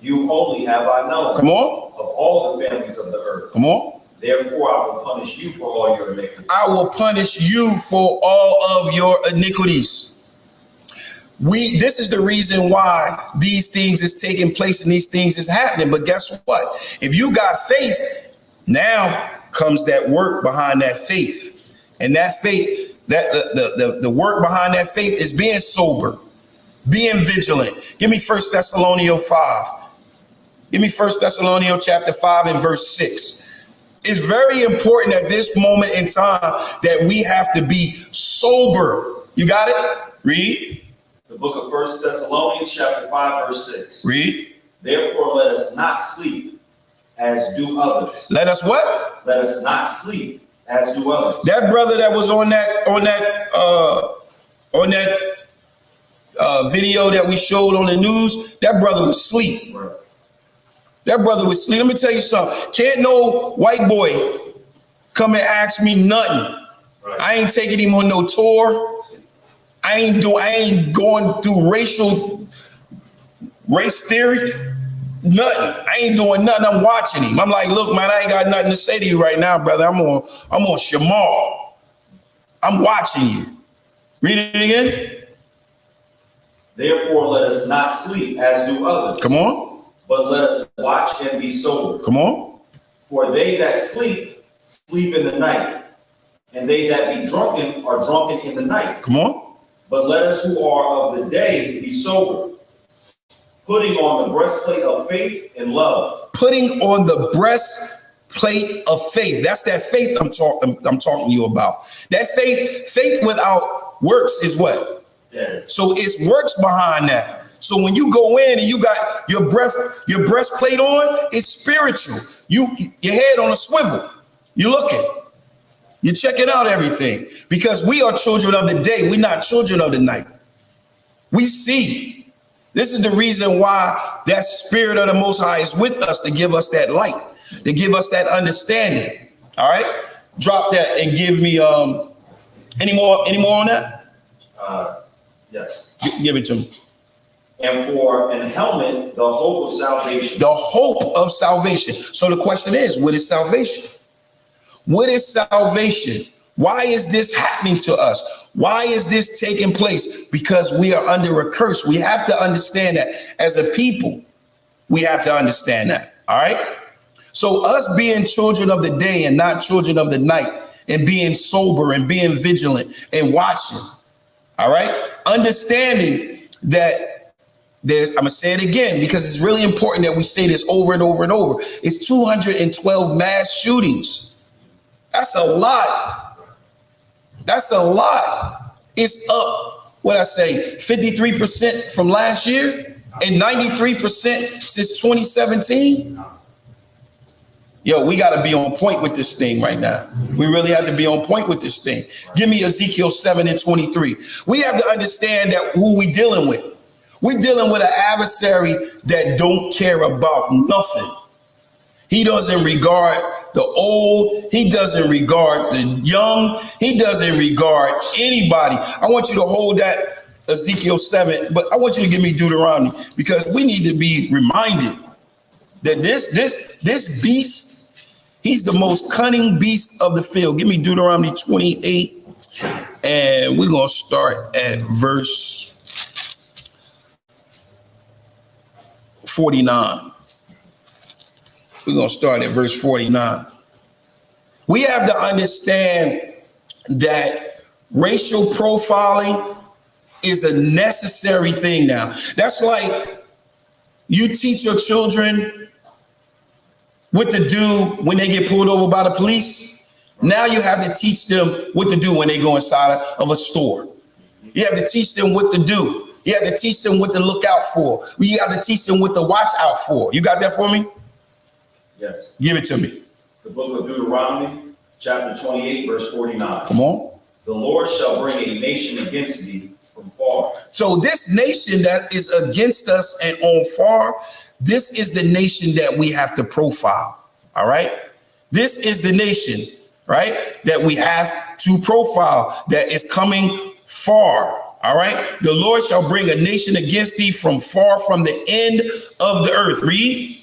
S15: You only have I known.
S12: Come on.
S15: Of all the families of the earth.
S12: Come on.
S15: Therefore, I will punish you for all your iniquities.
S12: I will punish you for all of your iniquities. This is the reason why these things is taking place and these things is happening. But guess what? If you got faith, now comes that work behind that faith. And that faith, that the work behind that faith is being sober, being vigilant. Give me 1 Thessalonians 5. Give me 1 Thessalonians chapter 5 and verse 6. It's very important at this moment in time that we have to be sober. You got it? Read.
S15: The book of 1 Thessalonians chapter 5 verse 6.
S12: Read.
S15: Therefore let us not sleep as do others.
S12: Let us what?
S15: Let us not sleep as do others.
S12: That brother that was on that video that we showed on the news, that brother was asleep.
S15: Right.
S12: That brother was asleep. Let me tell you something. Can't no white boy come and ask me nothing. Right. I ain't taking him on no tour. I ain't going through race theory. Nothing. I ain't doing nothing. I'm watching him. I'm like, look, man, I ain't got nothing to say to you right now, brother. I'm on Shamar. I'm watching you. Read it again.
S15: Therefore, let us not sleep as do others.
S12: Come on.
S15: But let us watch and be sober.
S12: Come on.
S15: For they that sleep, sleep in the night. And they that be drunken are drunken in the night.
S12: Come on.
S15: But let us who are of the day be sober, putting on the breastplate of faith and love.
S12: Putting on the breastplate of faith. That's that faith I'm talking to you about. That faith without works is what?
S15: Yeah.
S12: So it's works behind that. So when you go in and you got your breastplate on, it's spiritual. Your head on a swivel. You're looking. You're checking out everything because we are children of the day. We're not children of the night. We see. This is the reason why that spirit of the Most High is with us, to give us that light, to give us that understanding. All right. Drop that and give me any more on that?
S15: Yes.
S12: Give it to me.
S15: And for an helmet, the hope of salvation.
S12: The hope of salvation. So the question is, what is salvation? What is salvation? Why is this happening to us? Why is this taking place? Because we are under a curse. We have to understand that as a people. We have to understand that. All right. So us being children of the day and not children of the night, and being sober and being vigilant and watching. All right. Understanding that I'm going to say it again because it's really important that we say this over and over and over. It's 212 mass shootings. That's a lot. That's a lot. It's up, 53% from last year and 93% since 2017. Yo, we got to be on point with this thing right now. We really have to be on point with this thing. Give me Ezekiel 7 and 23. We have to understand that who we dealing with. We're dealing with an adversary that don't care about nothing. He doesn't regard the old. He doesn't regard the young. He doesn't regard anybody. I want you to hold that Ezekiel 7, but I want you to give me Deuteronomy because we need to be reminded that this beast, he's the most cunning beast of the field. Give me Deuteronomy 28, and we're going to start at verse 49. We're going to start at verse 49. We have to understand that racial profiling is a necessary thing now. That's like you teach your children what to do when they get pulled over by the police. Now you have to teach them what to do when they go inside of a store. You have to teach them what to do. You have to teach them what to look out for. You have to teach them what to watch out for. You got that for me?
S15: Yes.
S12: Give it to me.
S15: The book of Deuteronomy, chapter 28, verse 49.
S12: Come on.
S15: The Lord shall bring a nation against thee from far.
S12: So this nation that is against us and on far, this is the nation that we have to profile. All right. This is the nation, right, that we have to profile that is coming far. All right. The Lord shall bring a nation against thee from far, from the end of the earth. Read.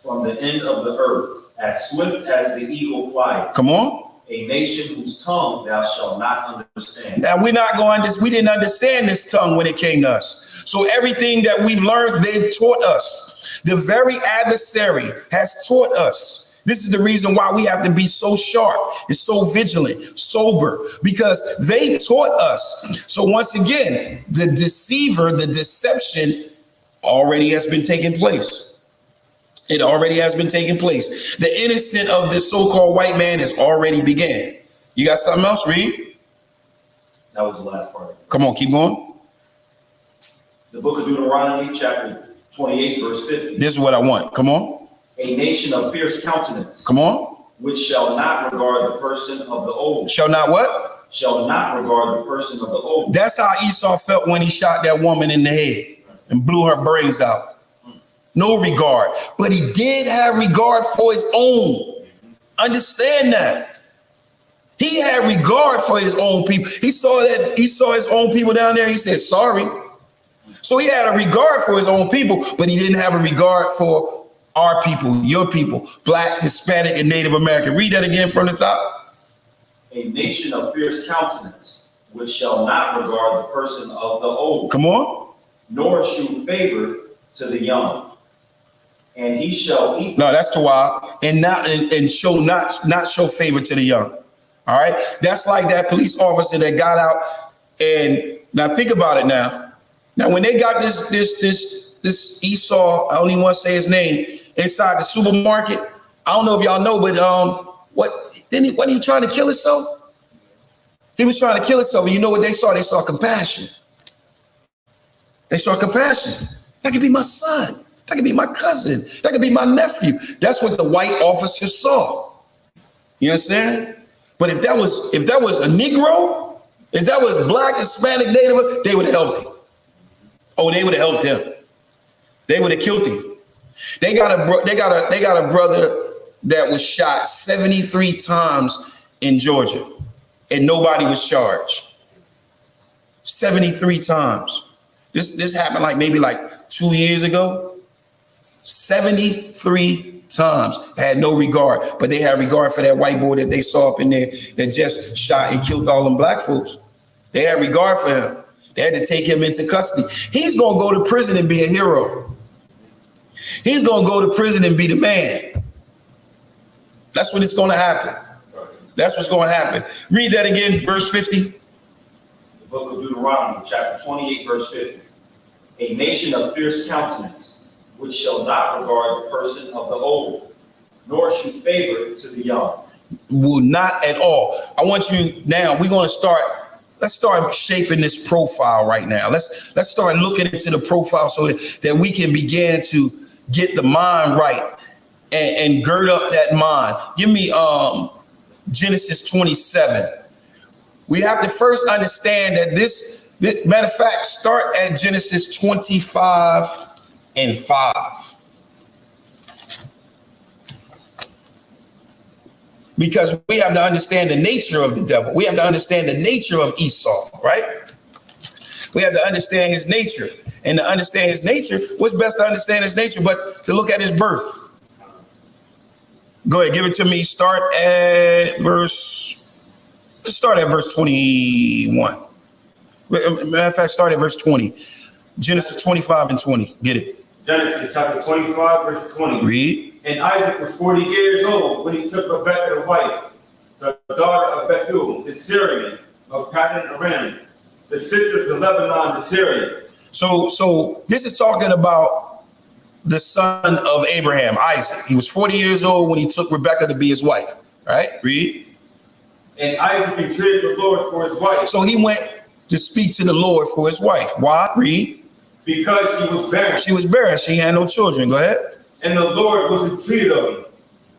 S15: From the end of the earth, as swift as the eagle flieth.
S12: Come on.
S15: A nation whose tongue thou shalt not understand.
S12: Now we're not going to, we didn't understand this tongue when it came to us. So everything that we've learned, they've taught us. The very adversary has taught us. This is the reason why we have to be so sharp and so vigilant, sober, because they taught us. So once again, the deceiver, the deception already has been taking place. It already has been taking place. The innocent of this so-called white man has already began. You got something else? Read.
S15: That was the last part.
S12: Come on, keep going.
S15: The book of Deuteronomy, chapter 28, verse 50.
S12: This is what I want. Come on.
S15: A nation of fierce countenance.
S12: Come on.
S15: Which shall not regard the person of the old.
S12: Shall not what?
S15: Shall not regard the person of the old.
S12: That's how Esau felt when he shot that woman in the head and blew her brains out. No regard. But he did have regard for his own. Understand that. He had regard for his own people. He saw his own people down there. He said, sorry. So he had a regard for his own people, but he didn't have a regard for our people, your people, Black, Hispanic, and Native American. Read that again from the top.
S15: A nation of fierce countenance, which shall not regard the person of the old.
S12: Come on.
S15: Nor shew favor to the young. And he shall eat.
S12: No, that's Tawab. And not show favor to the young. All right. That's like that police officer that got out. And now think about it now. Now, when they got this Esau, I don't even want to say his name, inside the supermarket. I don't know if y'all know, but wasn't he trying to kill himself? He was trying to kill himself. And you know what they saw? They saw compassion. They saw compassion. That could be my son. That could be my cousin. That could be my nephew. That's what the white officers saw. You understand? But if that was a Negro, if that was Black, Hispanic, Native, they would have helped him. Oh, they would have helped him. They would have killed him. They got a brother that was shot 73 times in Georgia, and nobody was charged. 73 times. This happened maybe 2 years ago. 73 times. Had no regard, but they had regard for that white boy that they saw up in there that just shot and killed all them Black folks. They had regard for him. They had to take him into custody. He's going to go to prison and be a hero. He's going to go to prison and be the man. That's what it's going to happen. That's what's going to happen. Read that again, verse 50.
S15: The book of Deuteronomy, chapter 28, verse 50. A nation of fierce countenance, which shall not regard the person of the old, nor shew favor to the young.
S12: Will not at all. I want you now, let's start shaping this profile right now. Let's start looking into the profile so that we can begin to get the mind right and gird up that mind. Give me Genesis 27. We have to first understand that this matter of fact, start at Genesis 25 and 5. Because we have to understand the nature of the devil. We have to understand the nature of Esau, right? We have to understand his nature. And to understand his nature, what's best to understand his nature but to look at his birth? Go ahead, give it to me. Start at verse 21. Matter of fact, start at verse 20. Genesis 25 and 20. Get it.
S13: Genesis chapter 25, verse 20.
S12: Read.
S13: And Isaac was 40 years old when he took Rebekah to wife, the daughter of Bethuel, the Syrian, of Paddan Aram, the sister to Lebanon, the Syrian.
S12: So this is talking about the son of Abraham, Isaac. He was 40 years old when he took Rebekah to be his wife, right? Read.
S13: And Isaac entreated the Lord for his wife.
S12: So he went to speak to the Lord for his wife. Why? Read.
S13: Because she was barren.
S12: She was barren. She had no children. Go ahead.
S13: And the Lord was intrigued of him.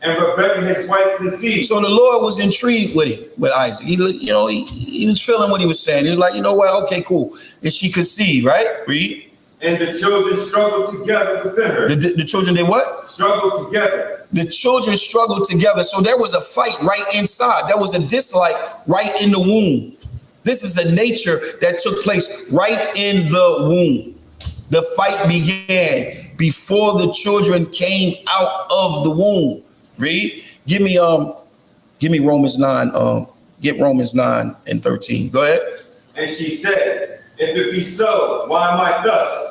S13: And Rebekah, his wife, conceived.
S12: So the Lord was intrigued with him, with Isaac. He was feeling what he was saying. He was like, you know what? Okay, cool. And she conceived, right? Read.
S13: And the children struggled together within her.
S12: The children did what?
S13: Struggled together.
S12: The children struggled together. So there was a fight right inside. There was a dislike right in the womb. This is a nature that took place right in the womb. The fight began before the children came out of the womb. Read. Give me Romans 9. Get Romans 9 and 13. Go ahead.
S13: And she said, if it be so, why am I thus?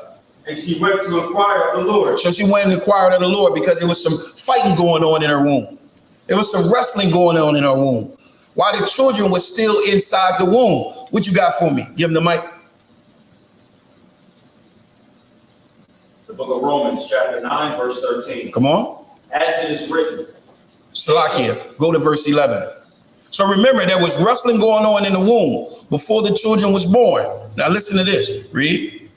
S13: And she went to inquire of the Lord.
S12: So she went and inquired of the Lord because there was some fighting going on in her womb. There was some wrestling going on in her womb. While the children were still inside the womb. What you got for me? Give them the mic.
S15: The book of Romans, chapter 9, verse 13.
S12: Come on.
S15: As it is written.
S12: Salakia, go to verse 11. So remember, there was wrestling going on in the womb before the children was born. Now listen to this. Read.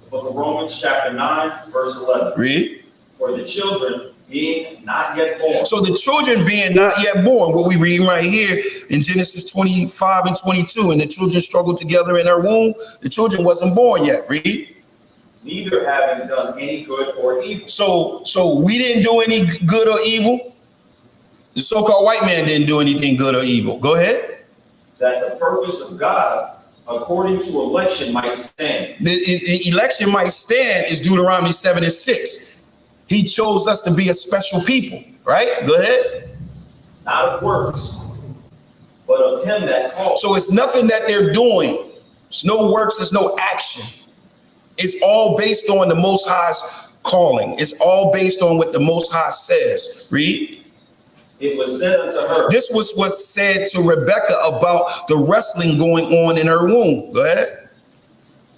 S15: The book of Romans, chapter 9, verse 11.
S12: Read.
S15: For the children being not yet born.
S12: So the children being not yet born, what we read right here in Genesis 25 and 22, and the children struggled together in her womb. The children wasn't born yet. Read.
S15: Neither having done any good or evil.
S12: So we didn't do any good or evil. The so-called white man didn't do anything good or evil. Go ahead.
S15: That the purpose of God, according to election, might stand.
S12: The election might stand is Deuteronomy 7 and 6. He chose us to be a special people, right? Go ahead.
S15: Not of works, but of him that called.
S12: So it's nothing that they're doing. It's no works, it's no action. It's all based on the Most High's calling. It's all based on what the Most High says. Read.
S15: It was said unto her.
S12: This was what's said to Rebekah about the wrestling going on in her womb. Go ahead.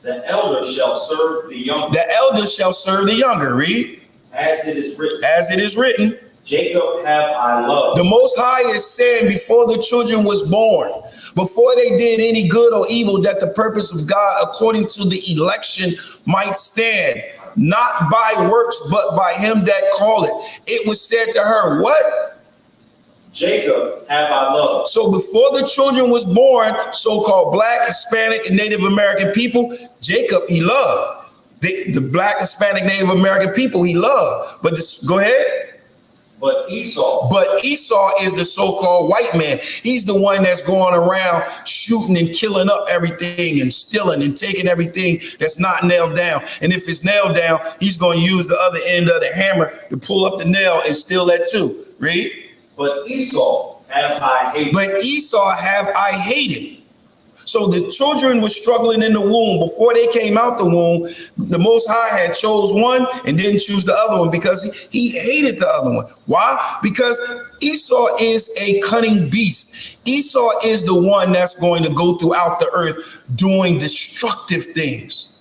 S15: The elder shall serve the younger.
S12: The elder shall serve the younger. Read.
S15: As it is written.
S12: As it is written.
S15: Jacob have I loved.
S12: The Most High is saying before the children was born, before they did any good or evil, that the purpose of God according to the election might stand, not by works, but by him that called it. It was said to her, what?
S15: Jacob have I loved.
S12: So before the children was born, so-called Black, Hispanic, and Native American people, Jacob he loved. The Black, Hispanic, Native American people he loved. But go ahead.
S15: But Esau
S12: is the so-called white man. He's the one that's going around shooting and killing up everything and stealing and taking everything that's not nailed down. And if it's nailed down, he's going to use the other end of the hammer to pull up the nail and steal that too. Read.
S15: But Esau have I hated. So the children were struggling in the womb. Before they came out the womb, the Most High had chose one and didn't choose the other one because he hated the other one. Why? Because Esau is a cunning beast. Esau is the one that's going to go throughout the earth doing destructive things.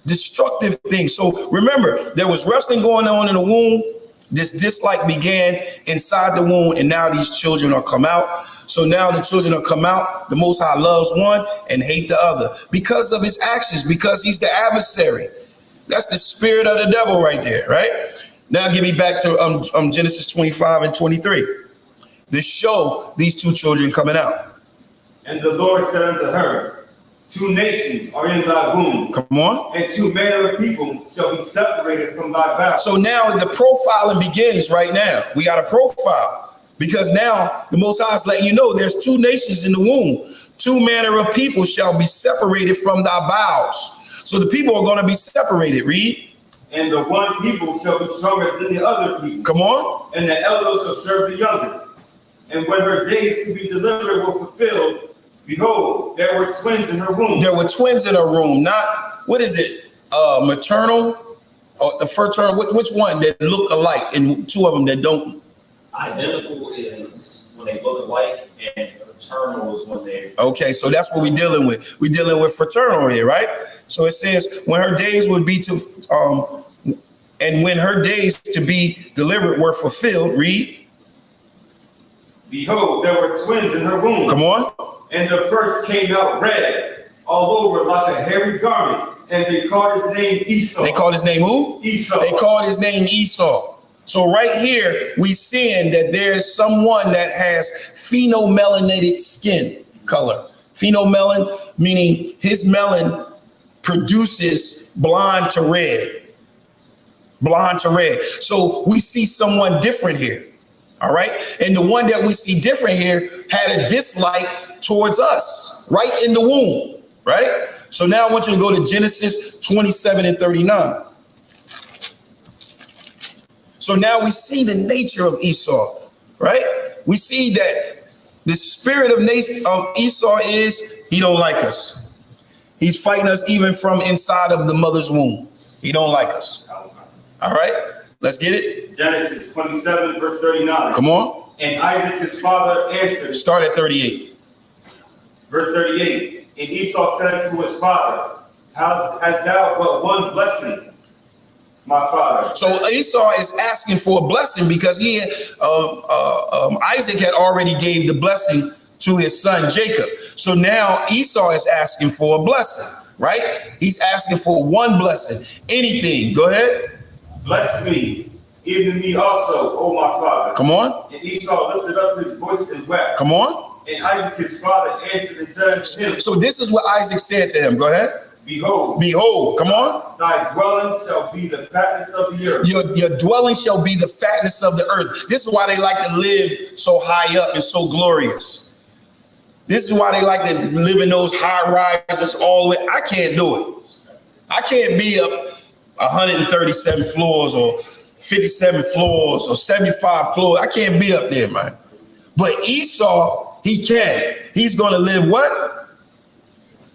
S15: So remember, there was wrestling going on in the womb. This dislike began inside the womb, and now these children are come out. So now the children will come out. The Most High loves one and hate the other because of his actions, because he's the adversary. That's the spirit of the devil right there, right? Now give me back to Genesis 25 and 23. To show these two children coming out.
S13: And the Lord said unto her, 2 nations are in thy womb.
S12: Come on.
S13: And 2 manner of people shall be separated from thy bowels.
S12: So now the profiling begins right now. We got a profile. Because now the Most High is letting you know there's 2 nations in the womb. 2 manner of people shall be separated from thy bowels. So the people are going to be separated. Read.
S13: And the one people shall be stronger than the other people.
S12: Come on.
S13: And the elder shall serve the younger. And when her days to be delivered were fulfilled, behold, there were twins in her womb.
S12: There were twins in her womb. Not, what is it? Maternal Oh, the fraternal. Which one that look alike, and two of them that don't?
S15: Identical is when they look alike, and fraternal is when they.
S12: Okay, so that's what we're dealing with. We're dealing with fraternal here, right? So it says when her days would be to, and when her days to be delivered were fulfilled. Read.
S13: Behold, there were twins in her womb.
S12: Come on.
S13: And the first came out red, all over like a hairy garment, and they called his name Esau.
S12: They called his name who?
S13: Esau.
S12: They called his name Esau. So right here, we seeing that there's someone that has phenomelated skin color. Phenomelon, meaning his melon produces blonde to red. Blonde to red. So we see someone different here. All right. And the one that we see different here had a dislike towards us right in the womb. Right. So now I want you to go to Genesis 27 and 39. So now we see the nature of Esau. Right. We see that the spirit of Esau is he don't like us. He's fighting us even from inside of the mother's womb. He don't like us. All right. Let's get it.
S13: Genesis 27, verse 39.
S12: Come on.
S13: And Isaac, his father, answered.
S12: Start at 38.
S13: Verse 38. And Esau said to his father, hast thou but one blessing, my father?
S12: So Esau is asking for a blessing because Isaac had already gave the blessing to his son Jacob. So now Esau is asking for a blessing, right? He's asking for one blessing. Anything. Go ahead.
S13: Bless me, even me also, O my father.
S12: Come on.
S13: And Esau lifted up his voice and wept.
S12: Come on.
S13: And Isaac, his father, answered and said to him.
S12: So this is what Isaac said to him. Go ahead.
S13: Behold.
S12: Behold. Come on.
S13: Thy dwelling shall be the fatness of the earth.
S12: Your dwelling shall be the fatness of the earth. This is why they like to live so high up and so glorious. This is why they like to live in those high rises all the way. I can't do it. I can't be up 137 floors or 57 floors or 75 floors. I can't be up there, man. But Esau, he can. He's going to live what?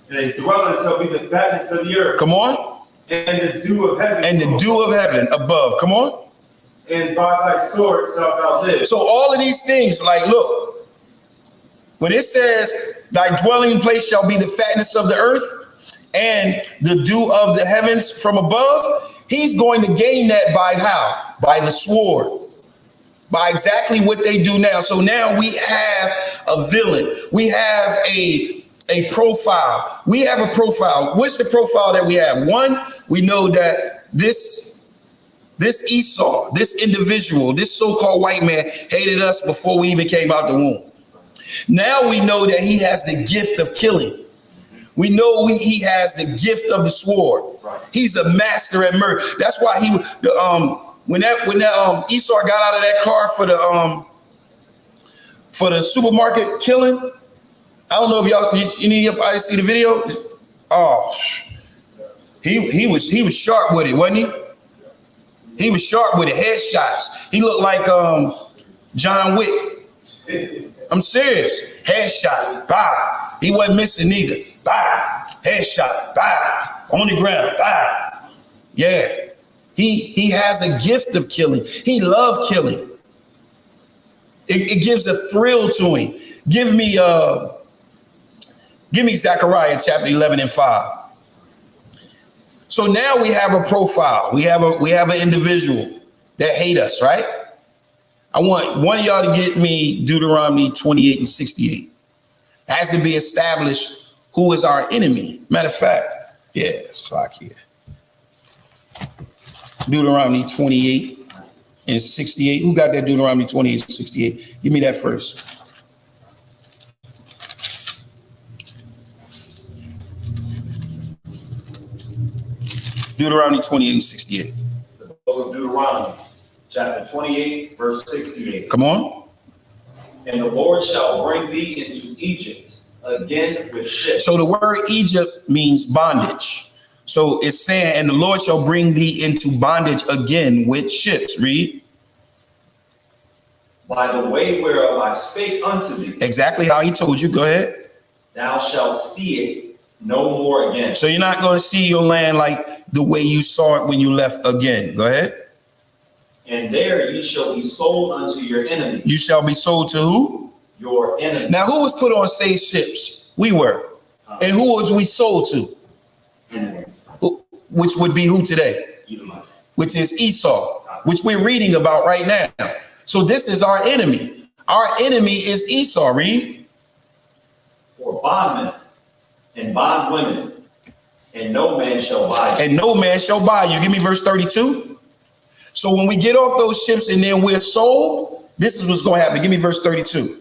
S13: And his dwelling shall be the fatness of the earth.
S12: Come on.
S13: And the dew of heaven.
S12: And the dew of heaven above. Come on.
S13: And by thy sword shalt thou live.
S12: So all of these things, like, look, when it says thy dwelling place shall be the fatness of the earth, and the dew of the heavens from above, he's going to gain that by how? By the sword. By exactly what they do now. So now we have a villain. We have a profile. We have a profile. What's the profile that we have? One, we know that this Esau, this individual, this so-called white man hated us before we even came out the womb. Now we know that he has the gift of killing. We know he has the gift of the sword. Right. He's a master at murder. That's why when Esau got out of that car for the supermarket killing. I don't know if anybody see the video. Oh, he was sharp with it, wasn't he? He was sharp with it. Headshots. He looked like John Wick. I'm serious. Headshot. Bah. He wasn't missing either. Bah. Headshot. Bah. On the ground. Bah. Yeah. He has a gift of killing. He loved killing. It gives a thrill to him. Give me Zechariah chapter 11 and 5. So now we have a profile. We have an individual that hate us, right? I want one of y'all to get me Deuteronomy 28 and 68. It has to be established who is our enemy. Matter of fact, yeah, it's like here. Deuteronomy 28 and 68. Who got that Deuteronomy 28 and 68? Give me that first. Deuteronomy 28 and 68.
S15: The book of Deuteronomy, chapter 28, verse 68.
S12: Come on.
S15: And the Lord shall bring thee into Egypt again with ships.
S12: So the word Egypt means bondage. So it's saying, and the Lord shall bring thee into bondage again with ships. Read.
S15: By the way whereof I spake unto thee.
S12: Exactly how he told you. Go ahead.
S15: Thou shalt see it no more again.
S12: So you're not going to see your land like the way you saw it when you left again. Go ahead.
S15: And there ye shall be sold unto your enemies.
S12: You shall be sold to who?
S15: Your enemies.
S12: Now, who was put on slave ships? We were. And who was we sold to?
S15: Enemies.
S12: Which would be who today?
S15: Edomites.
S12: Which is Esau, which we're reading about right now. So this is our enemy. Our enemy is Esau. Read.
S15: For bondmen and bondwomen, and no man shall buy you.
S12: And no man shall buy you. Give me verse 32. So when we get off those ships and then we're sold, this is what's going to happen. Give me verse 32.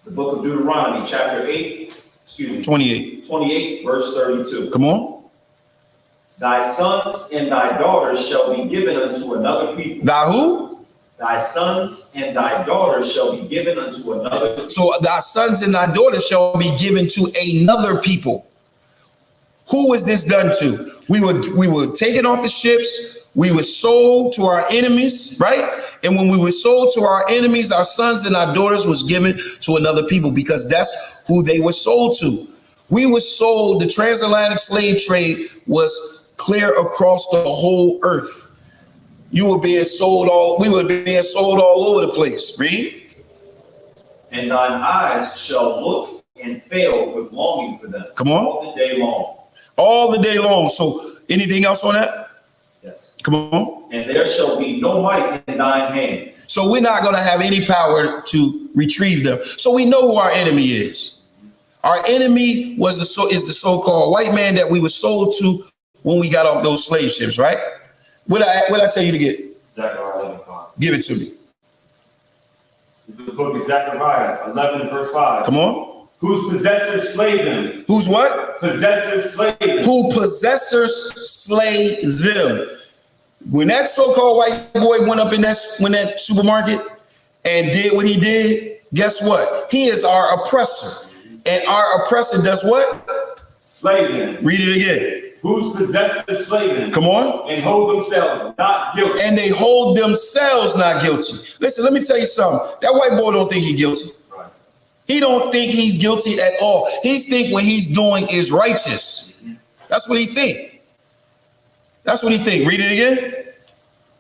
S15: The book of Deuteronomy, chapter 28, verse 32.
S12: Come on.
S15: Thy sons and thy daughters shall be given unto another people.
S12: Thy who?
S15: Thy sons and thy daughters shall be given unto another people.
S12: So thy sons and thy daughters shall be given to another people. Who was this done to? We were taken off the ships. We were sold to our enemies, right? And when we were sold to our enemies, our sons and our daughters was given to another people because that's who they were sold to. We were sold. The transatlantic slave trade was clear across the whole earth. We were being sold all over the place. Read.
S15: And thine eyes shall look and fail with longing for them.
S12: Come on.
S15: All the day long.
S12: All the day long. So anything else on that?
S15: Yes.
S12: Come on.
S15: And there shall be no might in thine hand.
S12: So we're not going to have any power to retrieve them. So we know who our enemy is. Our enemy is the so-called white man that we were sold to when we got off those slave ships, right? What I tell you to get?
S14: Zechariah 11:5.
S12: Give it to me.
S14: This is the book of Zechariah 11 verse 5.
S12: Come on.
S14: Whose possessors slay them.
S12: Whose what?
S14: Possessors slay them.
S12: Who possessors slay them. When that so-called white boy went up in that supermarket and did what he did, guess what? He is our oppressor. And our oppressor does what?
S14: Slay them.
S12: Read it again.
S14: Whose possessors slay them.
S12: Come on.
S14: And hold themselves not guilty.
S12: And they hold themselves not guilty. Listen, let me tell you something. That white boy don't think he's guilty.
S14: Right.
S12: He don't think he's guilty at all. He think what he's doing is righteous. That's what he think. That's what he think. Read it again.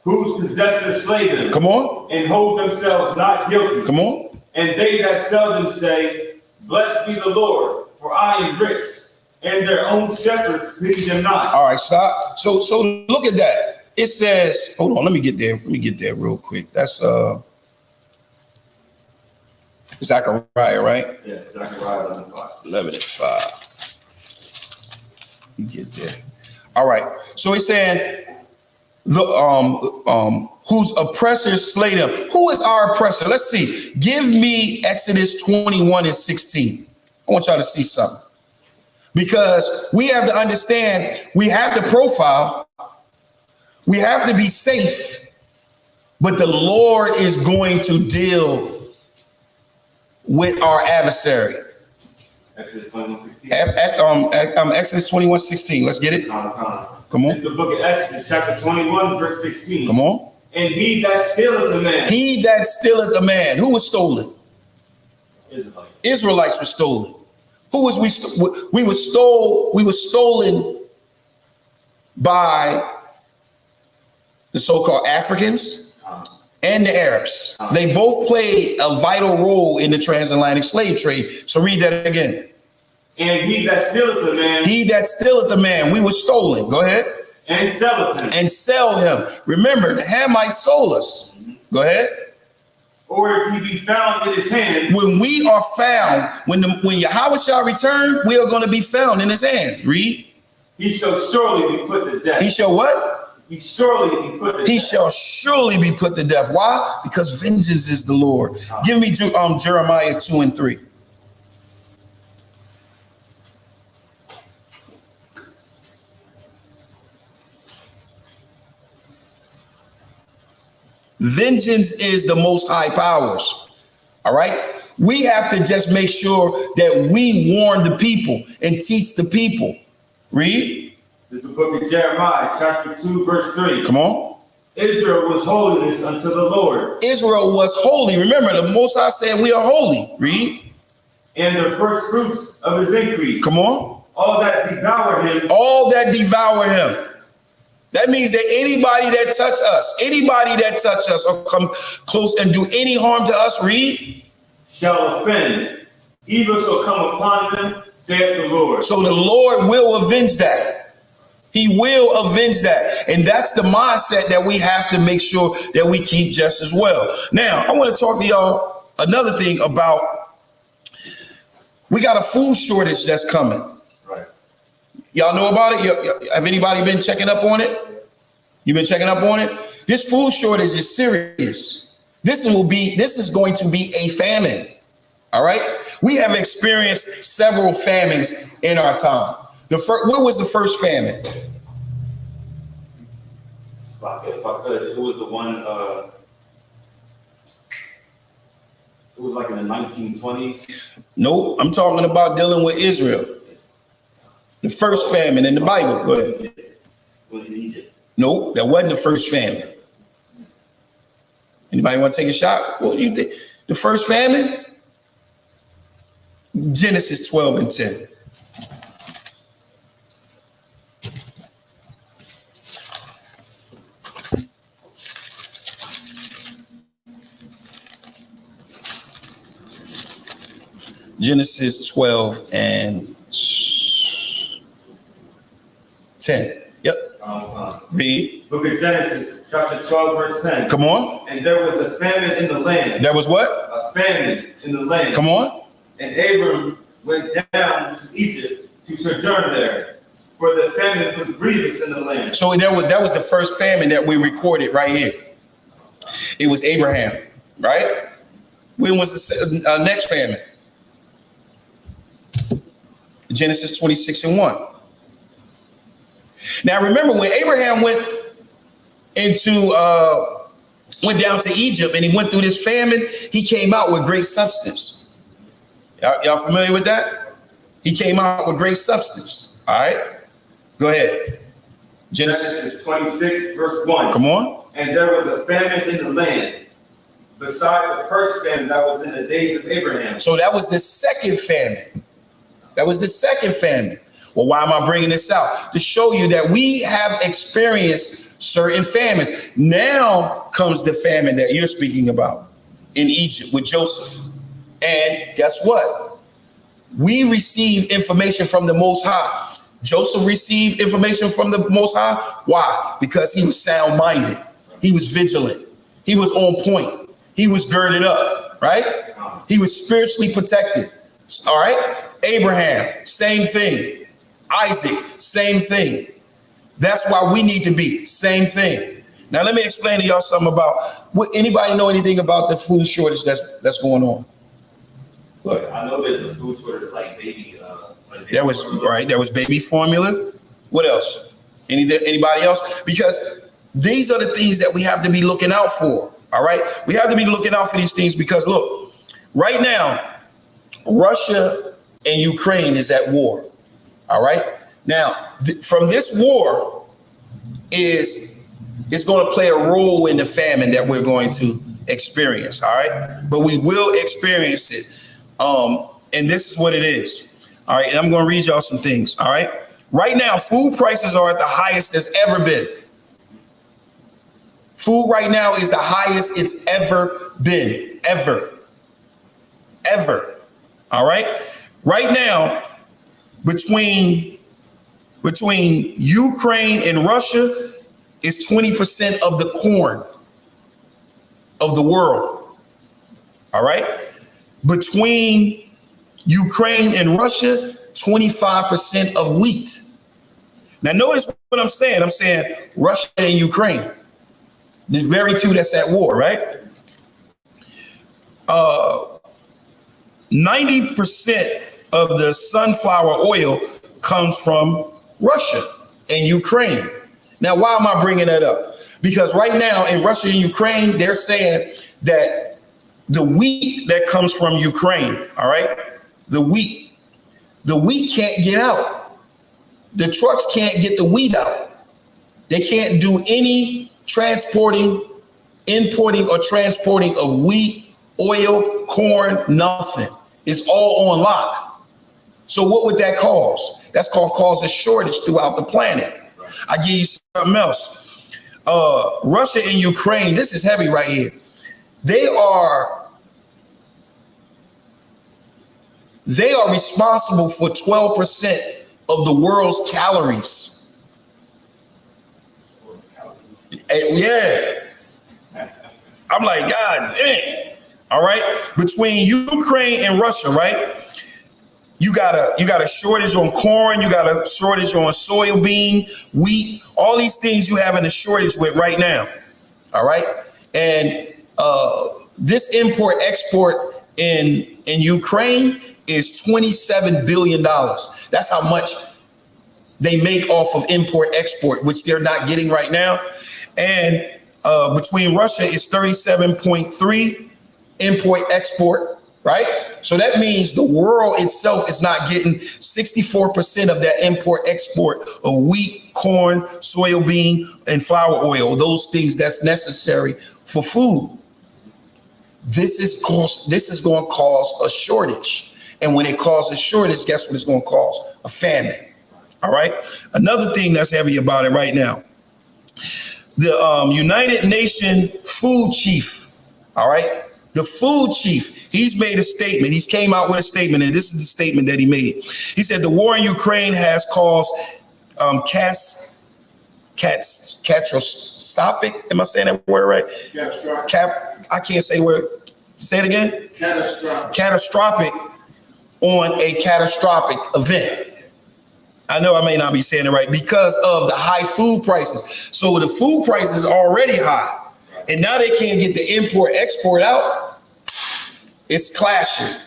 S14: Whose possessors slay them.
S12: Come on.
S14: And hold themselves not guilty.
S12: Come on.
S14: And they that sell them say, blessed be the Lord, for I am rich. And their own shepherds pity them not.
S12: All right, stop. So look at that. It says, hold on, let me get there. Let me get there real quick. That's Zechariah, right?
S14: Yeah, Zechariah 11:5.
S12: 11:5. You get there. All right. So he's saying whose oppressors slay them. Who is our oppressor? Let's see. Give me Exodus 21:16. I want y'all to see something. Because we have to understand, we have to profile, we have to be safe, but the Lord is going to deal with our adversary.
S14: Exodus 21:16.
S12: Exodus 21:16. Let's get it. Come on.
S14: It's the book of Exodus, chapter 21, verse 16.
S12: Come on.
S14: And he that stealeth the man.
S12: He that stealeth the man. Who was stolen?
S14: Israelites.
S12: Israelites were stolen. Who was we? We were stolen by the so-called Africans and the Arabs. They both played a vital role in the transatlantic slave trade. So read that again.
S14: And he that stealeth the man.
S12: He that stealeth the man. We were stolen. Go ahead.
S14: And selleth him.
S12: And sell him. Remember, the Hamites sold us. Go ahead.
S14: Or if he be found in his hand.
S12: When we are found, when Yahweh shall return, we are going to be found in his hand. Read.
S14: He shall surely be put to death.
S12: He shall what?
S14: He surely be put to death.
S12: He shall surely be put to death. Why? Because vengeance is the Lord. Give me Jeremiah 2:3. Vengeance is the most high powers. All right. We have to just make sure that we warn the people and teach the people. Read.
S14: This is the book of Jeremiah, chapter 2, verse 3.
S12: Come on.
S13: Israel was holiness unto the Lord.
S12: Israel was holy. Remember, the Most High said we are holy. Read.
S13: And the first fruits of his increase.
S12: Come on.
S13: All that devour him.
S12: All that devour him. That means that anybody that touch us or come close and do any harm to us, read,
S13: shall offend. Evil shall come upon them, saith the Lord.
S12: So the Lord will avenge that. He will avenge that. And that's the mindset that we have to make sure that we keep just as well. Now, I want to talk to y'all another thing about, we got a food shortage that's coming.
S13: Right.
S12: Y'all know about it? Have anybody been checking up on it? You've been checking up on it? This food shortage is serious. This is going to be a famine. All right. We have experienced several famines in our time. What was the first famine?
S14: If I could, it was the one, it was like in the 1920s.
S12: Nope, I'm talking about dealing with Israel. The first famine in the Bible. Go ahead.
S14: In Egypt.
S12: Nope, that wasn't the first famine. Anybody want to take a shot? What do you think? The first famine? Genesis 12 and 10. Genesis 12 and 10. Yep. Read.
S13: Book of Genesis, chapter 12, verse 10.
S12: Come on.
S13: And there was a famine in the land.
S12: There was what?
S13: A famine in the land.
S12: Come on.
S13: And Abram went down to Egypt to sojourn there, for the famine was grievous in the land.
S12: So that was the first famine that we recorded right here. It was Abraham, right? When was the next famine? Genesis 26 and 1. Now remember, when Abraham went down to Egypt and he went through this famine, he came out with great substance. Y'all familiar with that? He came out with great substance. All right, go ahead.
S13: Genesis 26, verse 1.
S12: Come on.
S13: And there was a famine in the land, beside the first famine that was in the days of Abraham.
S12: So that was the second famine. That was the second famine. Well, why am I bringing this out? To show you that we have experienced certain famines. Now comes the famine that you're speaking about in Egypt with Joseph. And guess what? We receive information from the Most High. Joseph received information from the Most High. Why? Because he was sound-minded. He was vigilant. He was on point. He was girded up, right? He was spiritually protected. All right? Abraham, same thing. Isaac, same thing. That's why we need to be, same thing. Now, let me explain to y'all something about, anybody know anything about the food shortage that's going on?
S14: So I know there's a food shortage like baby.
S12: There was baby formula. What else? Anybody else? Because these are the things that we have to be looking out for. All right. We have to be looking out for these things because look, right now, Russia and Ukraine is at war. All right. Now, from this war is going to play a role in the famine that we're going to experience. All right. But we will experience it. And this is what it is. All right. And I'm going to read y'all some things. All right. Right now, food prices are at the highest it's ever been. Food right now is the highest it's ever been. Ever. All right. Right now, between Ukraine and Russia is 20% of the corn of the world. All right. Between Ukraine and Russia, 25% of wheat. Now, notice what I'm saying. I'm saying Russia and Ukraine. There's very two that's at war, right? 90% of the sunflower oil comes from Russia and Ukraine. Now, why am I bringing that up? Because right now in Russia and Ukraine, they're saying that the wheat that comes from Ukraine, all right, the wheat can't get out. The trucks can't get the wheat out. They can't do any importing or transporting of wheat, oil, corn, nothing. It's all on lock. So what would that cause? That's going to cause a shortage throughout the planet. I give you something else. Russia and Ukraine, this is heavy right here. They are responsible for 12% of the world's calories. Yeah. I'm like, God dang. All right. Between Ukraine and Russia, right? You got a shortage on corn. You got a shortage on soybean, wheat, all these things you having a shortage with right now. All right. And this import export in Ukraine is $27 billion. That's how much they make off of import export, which they're not getting right now. And between Russia is 37.3 import export, right? So that means the world itself is not getting 64% of that import export of wheat, corn, soybean, and flour oil, those things that's necessary for food. This is going to cause a shortage. And when it causes a shortage, guess what it's going to cause? A famine. All right. Another thing that's heavy about it right now. The United Nations food chief. All right. The food chief, he's made a statement. He's came out with a statement, and this is the statement that he made. He said the war in Ukraine has caused catastrophic. Am I saying that word right? I can't say word. Say it again. Catastrophic on a catastrophic event. I know I may not be saying it right because of the high food prices. So the food prices are already high. And now they can't get the import export out. It's clashing.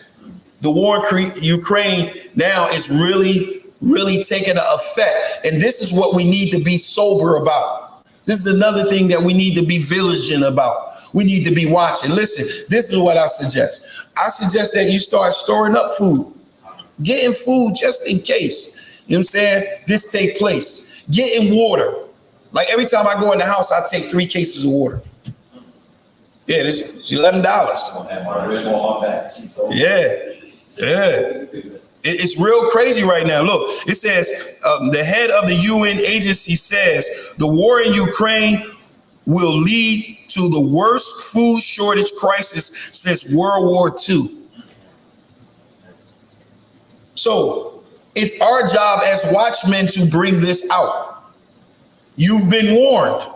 S12: The war in Ukraine now is really, really taking an effect. And this is what we need to be sober about. This is another thing that we need to be vigilant about. We need to be watching. Listen, this is what I suggest. I suggest that you start storing up food, getting food just in case. You know what I'm saying? This take place. Getting water. Like every time I go in the house, I take 3 cases of water. Yeah, it's $11. Yeah. It's real crazy right now. Look, it says the head of the UN agency says the war in Ukraine will lead to the worst food shortage crisis since World War II. So it's our job as watchmen to bring this out. You've been warned.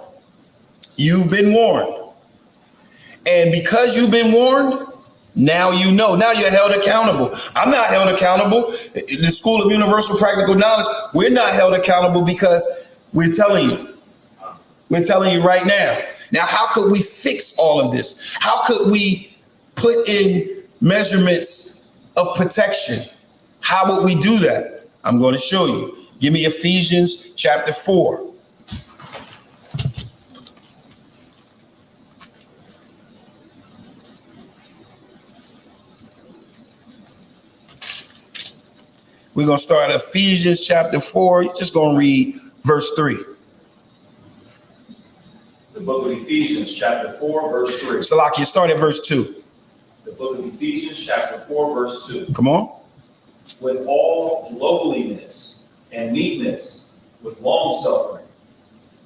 S12: You've been warned. And because you've been warned, now you know. Now you're held accountable. I'm not held accountable. The School of Universal Practical Knowledge, we're not held accountable because we're telling you. We're telling you right now. Now, how could we fix all of this? How could we put in measurements of protection? How would we do that? I'm going to show you. Give me Ephesians chapter 4. We're going to start at Ephesians chapter 4. You're just going to read verse 3.
S15: The book of Ephesians chapter 4, verse 3.
S12: Salaki, start at verse 2.
S15: The book of Ephesians chapter 4, verse 2.
S12: Come on.
S15: With all lowliness and meekness, with long suffering,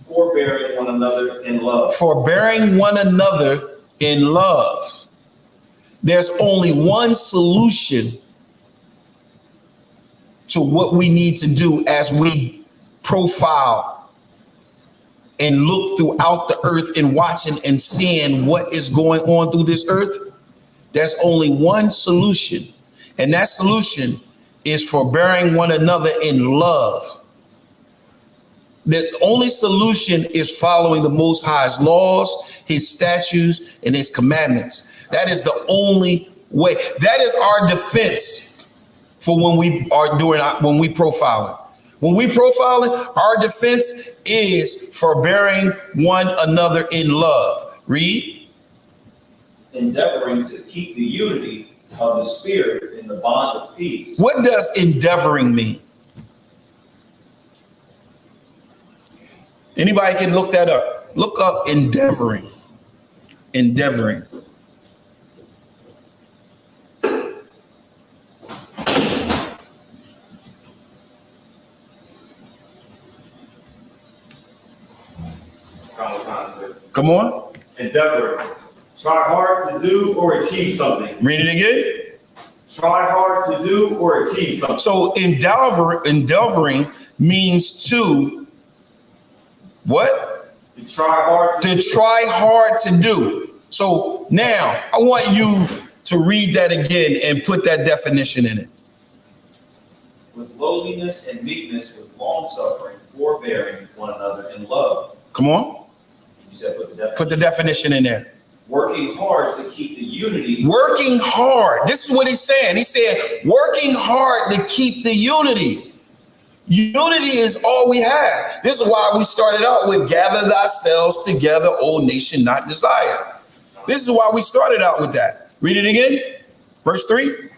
S15: forbearing one another in love.
S12: Forbearing one another in love. There's only one solution to what we need to do as we profile and look throughout the earth and watching and seeing what is going on through this earth. There's only one solution, and that solution is forbearing one another in love. The only solution is following the Most High's laws, his statutes, and his commandments. That is the only way. That is our defense for when we are when we profiling. When we profiling, our defense is forbearing one another in love. Read.
S15: Endeavoring to keep the unity of the Spirit in the bond of peace.
S12: What does endeavoring mean? Anybody can look that up. Look up endeavoring. Endeavoring. Come on.
S13: Endeavor. Try hard to do or achieve something.
S12: Read it again.
S13: Try hard to do or achieve something.
S12: So endeavoring means to what?
S13: To try hard
S12: to try hard to do. So now I want you to read that again and put that definition in it.
S15: With lowliness and meekness, with long suffering, forbearing one another in love.
S12: Come on.
S15: You said
S12: put the definition in there.
S15: Working hard to keep the unity.
S12: Working hard. This is what he's saying. He said, working hard to keep the unity. Unity is all we have. This is why we started out with gather thyselves together, O nation, not desire. This is why we started out with that. Read it again. Verse 3.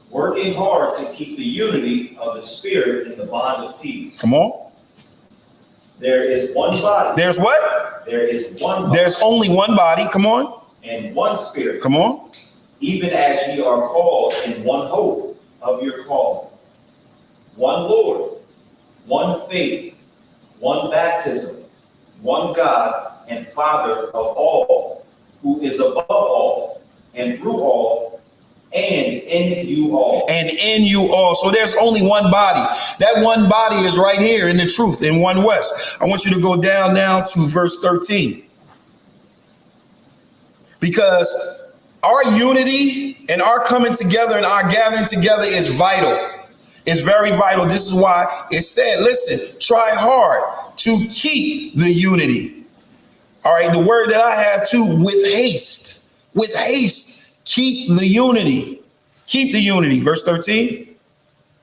S15: Working hard to keep the unity of the spirit in the bond of peace.
S12: Come on.
S15: There is one body.
S12: There's what?
S15: There is one body.
S12: There's only one body. Come on.
S15: And one spirit.
S12: Come on.
S15: Even as ye are called in one hope of your call. One Lord, one faith, one baptism, one God and Father of all, who is above all and through all and in you all.
S12: And in you all. So there's only one body. That one body is right here in the truth in One West. I want you to go down now to verse 13. Because our unity and our coming together and our gathering together is vital. It's very vital. This is why it said, listen, try hard to keep the unity. All right. The word that I have too, with haste, keep the unity. Keep the unity. Verse 13.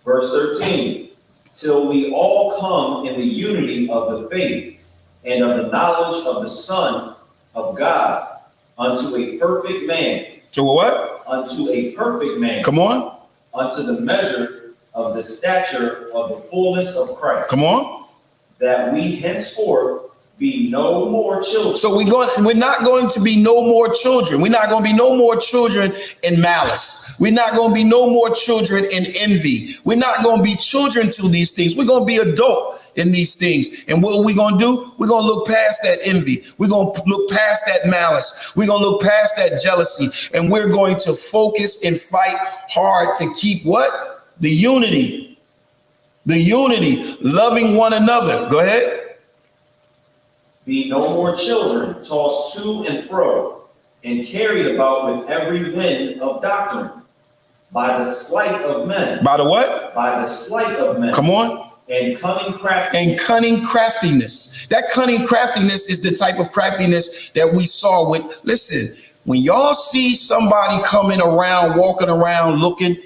S15: Verse 13. Till we all come in the unity of the faith and of the knowledge of the Son of God unto a perfect man.
S12: To a what?
S15: Unto a perfect man.
S12: Come on.
S15: Unto the measure of the stature of the fullness of Christ.
S12: Come on.
S15: That we henceforth be no more children.
S12: So we're not going to be no more children. We're not going to be no more children in malice. We're not going to be no more children in envy. We're not going to be children to these things. We're going to be adult in these things. And what are we going to do? We're going to look past that envy. We're going to look past that malice. We're going to look past that jealousy. And we're going to focus and fight hard to keep what? The unity. The unity. Loving one another. Go ahead.
S15: Be no more children tossed to and fro and carried about with every wind of doctrine by the sleight of men.
S12: By the what?
S15: By the sleight of men.
S12: Come on.
S15: And cunning craftiness.
S12: And cunning craftiness. That cunning craftiness is the type of craftiness that we saw with, listen, when y'all see somebody coming around, walking around, looking,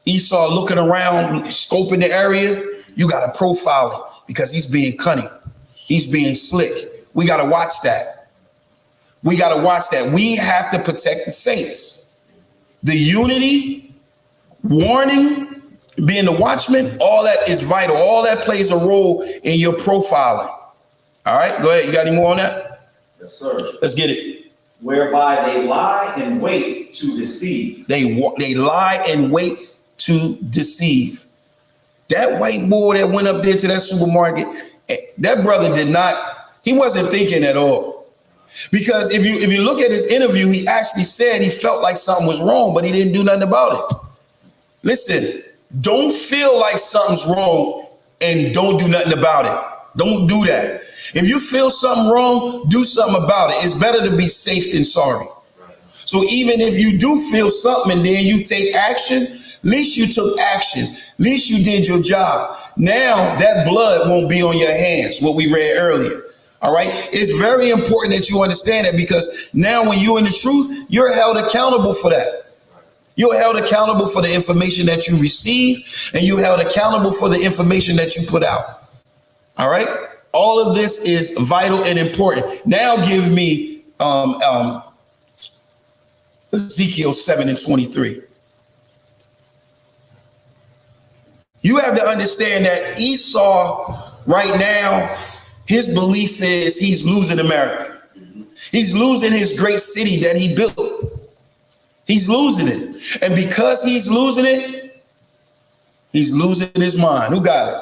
S12: Esau looking around, scoping the area, you got to profile it because he's being cunning. He's being slick. We got to watch that. We got to watch that. We have to protect the saints. The unity, warning, being the watchman, all that is vital. All that plays a role in your profiling. All right, go ahead. You got any more on that?
S15: Yes, sir.
S12: Let's get it.
S15: Whereby they lie and wait to deceive.
S12: They lie and wait to deceive. That white boy that went up there to that supermarket, that brother he wasn't thinking at all. Because if you look at his interview, he actually said he felt like something was wrong, but he didn't do nothing about it. Listen, don't feel like something's wrong and don't do nothing about it. Don't do that. If you feel something wrong, do something about it. It's better to be safe than sorry. So even if you do feel something and then you take action, at least you took action. At least you did your job. Now that blood won't be on your hands, what we read earlier. All right. It's very important that you understand that, because now when you're in the truth, you're held accountable for that. You're held accountable for the information that you receive, and you're held accountable for the information that you put out. All right. All of this is vital and important. Now give me Ezekiel 7:23. You have to understand that Esau right now His belief is he's losing America. He's losing his great city that he built. He's losing it. And because he's losing it, he's losing his mind. Who got it?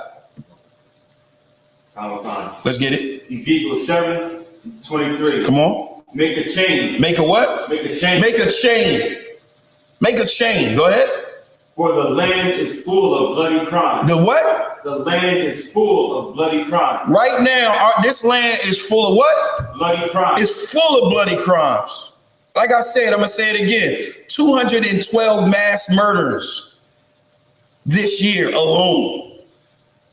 S12: Let's get it.
S13: Ezekiel 7:23.
S12: Come on.
S13: Make a chain.
S12: Make a what?
S13: Make a chain.
S12: Make a chain. Make a chain. Go ahead.
S13: For the land is full of bloody crime.
S12: The what?
S13: The land is full of bloody crime.
S12: Right now, this land is full of what?
S13: Bloody crime.
S12: It's full of bloody crimes. Like I said, I'm going to say it again. 212 mass murders this year alone.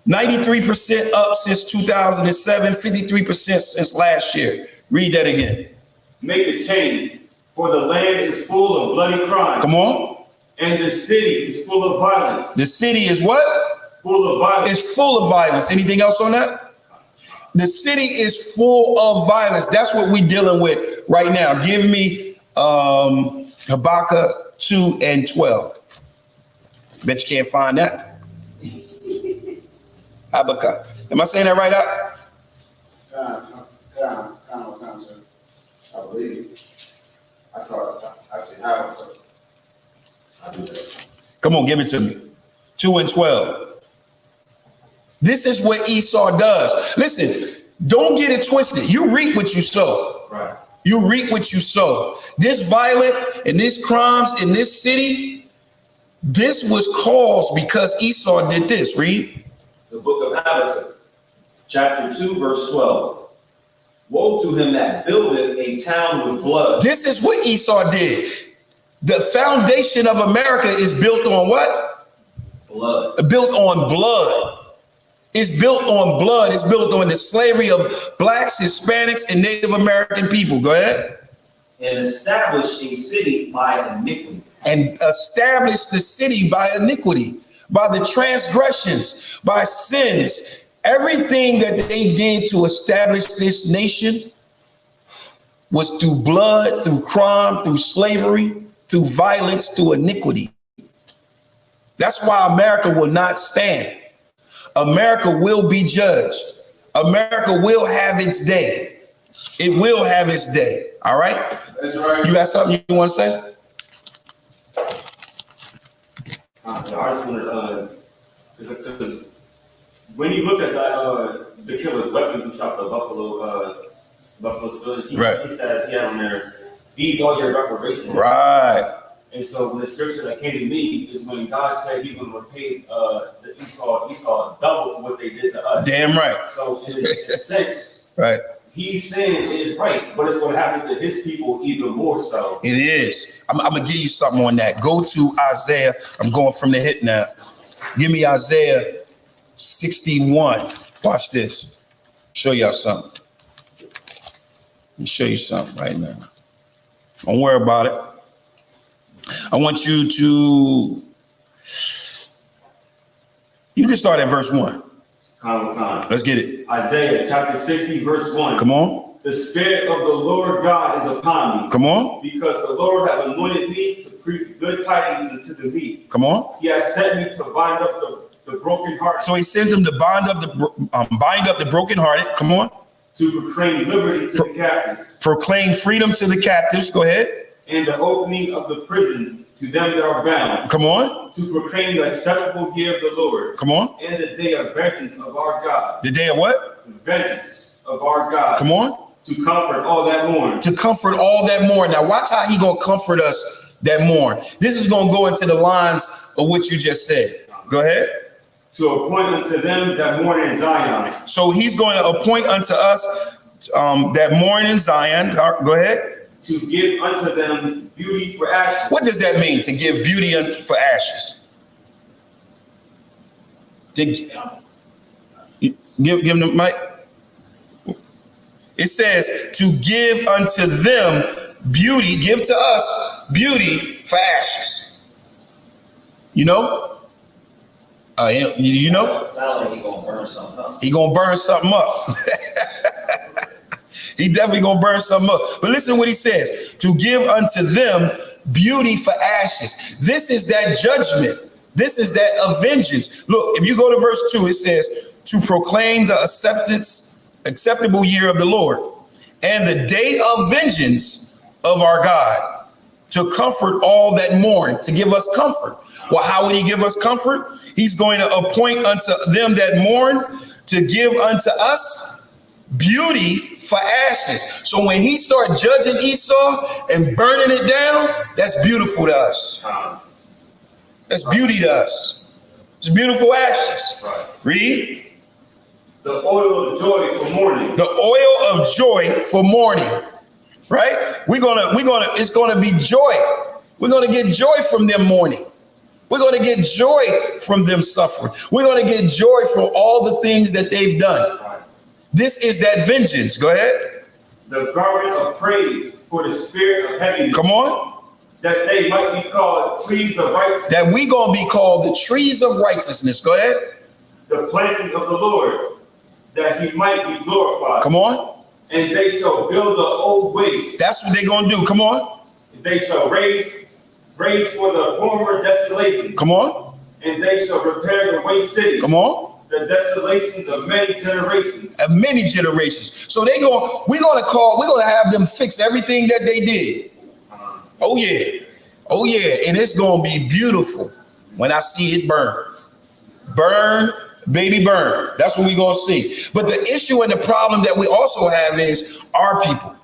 S12: 93% up since 2007, 53% since last year. Read that again.
S13: Make a chain, for the land is full of bloody crime.
S12: Come on.
S13: And the city is full of violence.
S12: The city is what?
S13: Full of violence.
S12: It's full of violence. Anything else on that? The city is full of violence. That's what we're dealing with right now. Give me Habakkuk 2:12. Bet you can't find that. Habakkuk. Am I saying that right out?
S4: I believe. I thought I said Habakkuk.
S12: Come on, give it to me. 2:12. This is what Esau does. Listen, don't get it twisted. You reap what you sow.
S13: Right.
S12: You reap what you sow. This violent and this crimes in this city, this was caused because Esau did this. Read.
S15: The book of Habakkuk, chapter 2, verse 12. Woe to him that buildeth a town with blood.
S12: This is what Esau did. The foundation of America is built on what?
S15: Blood.
S12: Built on blood. It's built on blood. It's built on the slavery of blacks, Hispanics, and Native American people. Go ahead.
S15: And establish a city by iniquity.
S12: And establish the city by iniquity, by the transgressions, by sins. Everything that they did to establish this nation was through blood, through crime, through slavery, through violence, through iniquity. That's why America will not stand. America will be judged. America will have its day. It will have its day. All right?
S4: That's right.
S12: You got something you want to say?
S13: I just wanted because when you look at that, the killer's weapon who shot the Buffalo Spillers, he said he had on there, these are your reparations.
S12: Right.
S13: And so when the scripture that came to me is when God said he's going to repay the Esau double for what they did to us.
S12: Damn right.
S13: So in a sense,
S12: right,
S13: he's saying it is right, but it's going to happen to his people even more so.
S12: It is. I'm going to give you something on that. Go to Isaiah. I'm going from the hip now. Give me Isaiah 61. Watch this. Show y'all something. Let me show you something right now. Don't worry about it. I want you to, you can start at verse 1. Let's get it.
S13: Isaiah chapter 60, verse 1.
S12: Come on.
S13: The Spirit of the Lord God is upon me.
S12: Come on.
S13: Because the Lord hath anointed me to preach good tidings unto the meek.
S12: Come on.
S13: He has sent me to bind up the brokenhearted.
S12: So he sent him to bind up the brokenhearted. Come on.
S13: To proclaim liberty to the captives.
S12: Proclaim freedom to the captives. Go ahead.
S13: And the opening of the prison to them that are bound.
S12: Come on.
S13: To proclaim the acceptable year of the Lord.
S12: Come on.
S13: And the day of vengeance of our God.
S12: The day of what?
S13: Vengeance of our God.
S12: Come on.
S13: To comfort all that mourn.
S12: To comfort all that mourn. Now watch how he gonna comfort us that mourn. This is gonna go into the lines of what you just said. Go ahead.
S13: To appoint unto them that mourn in Zion.
S12: So he's going to appoint unto us that mourn in Zion. Go ahead.
S13: To give unto them beauty for ashes.
S12: What does that mean, to give beauty for ashes? To give them the mic. It says to give unto them beauty, give to us beauty for ashes. You know? You know?
S15: Sound like he gonna burn something up.
S12: He gonna burn something up. He definitely gonna burn something up. But listen to what he says: to give unto them beauty for ashes. This is that judgment. This is that of vengeance. Look, if you go to verse 2, it says to proclaim the acceptance acceptable year of the Lord, and the day of vengeance of our God, to comfort all that mourn, to give us comfort. Well, how would he give us comfort? He's going to appoint unto them that mourn to give unto us beauty for ashes. So when he started judging Esau and burning it down, that's beautiful to us. That's beauty to us. It's beautiful ashes. Read.
S13: The oil of joy for mourning.
S12: The oil of joy for mourning. Right? It's gonna be joy. We're gonna get joy from them mourning. We're gonna get joy from them suffering. We're gonna get joy from all the things that they've done. This is that vengeance. Go ahead.
S13: The garment of praise for the spirit of heaviness.
S12: Come on.
S13: That they might be called trees of righteousness.
S12: That we gonna be called the trees of righteousness. Go ahead.
S13: The planting of the Lord, that he might be glorified.
S12: Come on.
S13: And they shall build the old waste.
S12: That's what they're gonna do. Come on.
S13: They shall raise for the former desolation.
S12: Come on.
S13: And they shall repair the waste city.
S12: Come on.
S13: The desolations of many generations.
S12: Of many generations. So we're gonna have them fix everything that they did. Oh yeah. Oh yeah. And it's gonna be beautiful when I see it burn. Burn, baby, burn. That's what we're gonna see. But the issue and the problem that we also have is our people.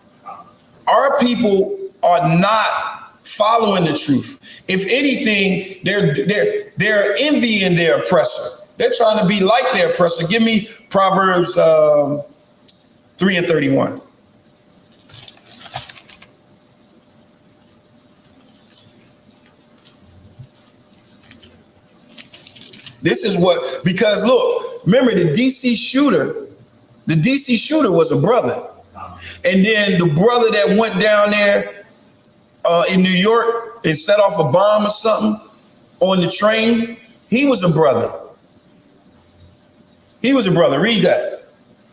S12: Our people are not following the truth. If anything, they're envying their oppressor. They're trying to be like their oppressor. Give me Proverbs 3:31. This is what, because look, remember the DC shooter was a brother. And then the brother that went down there in New York and set off a bomb or something on the train, he was a brother. He was a brother. Read that.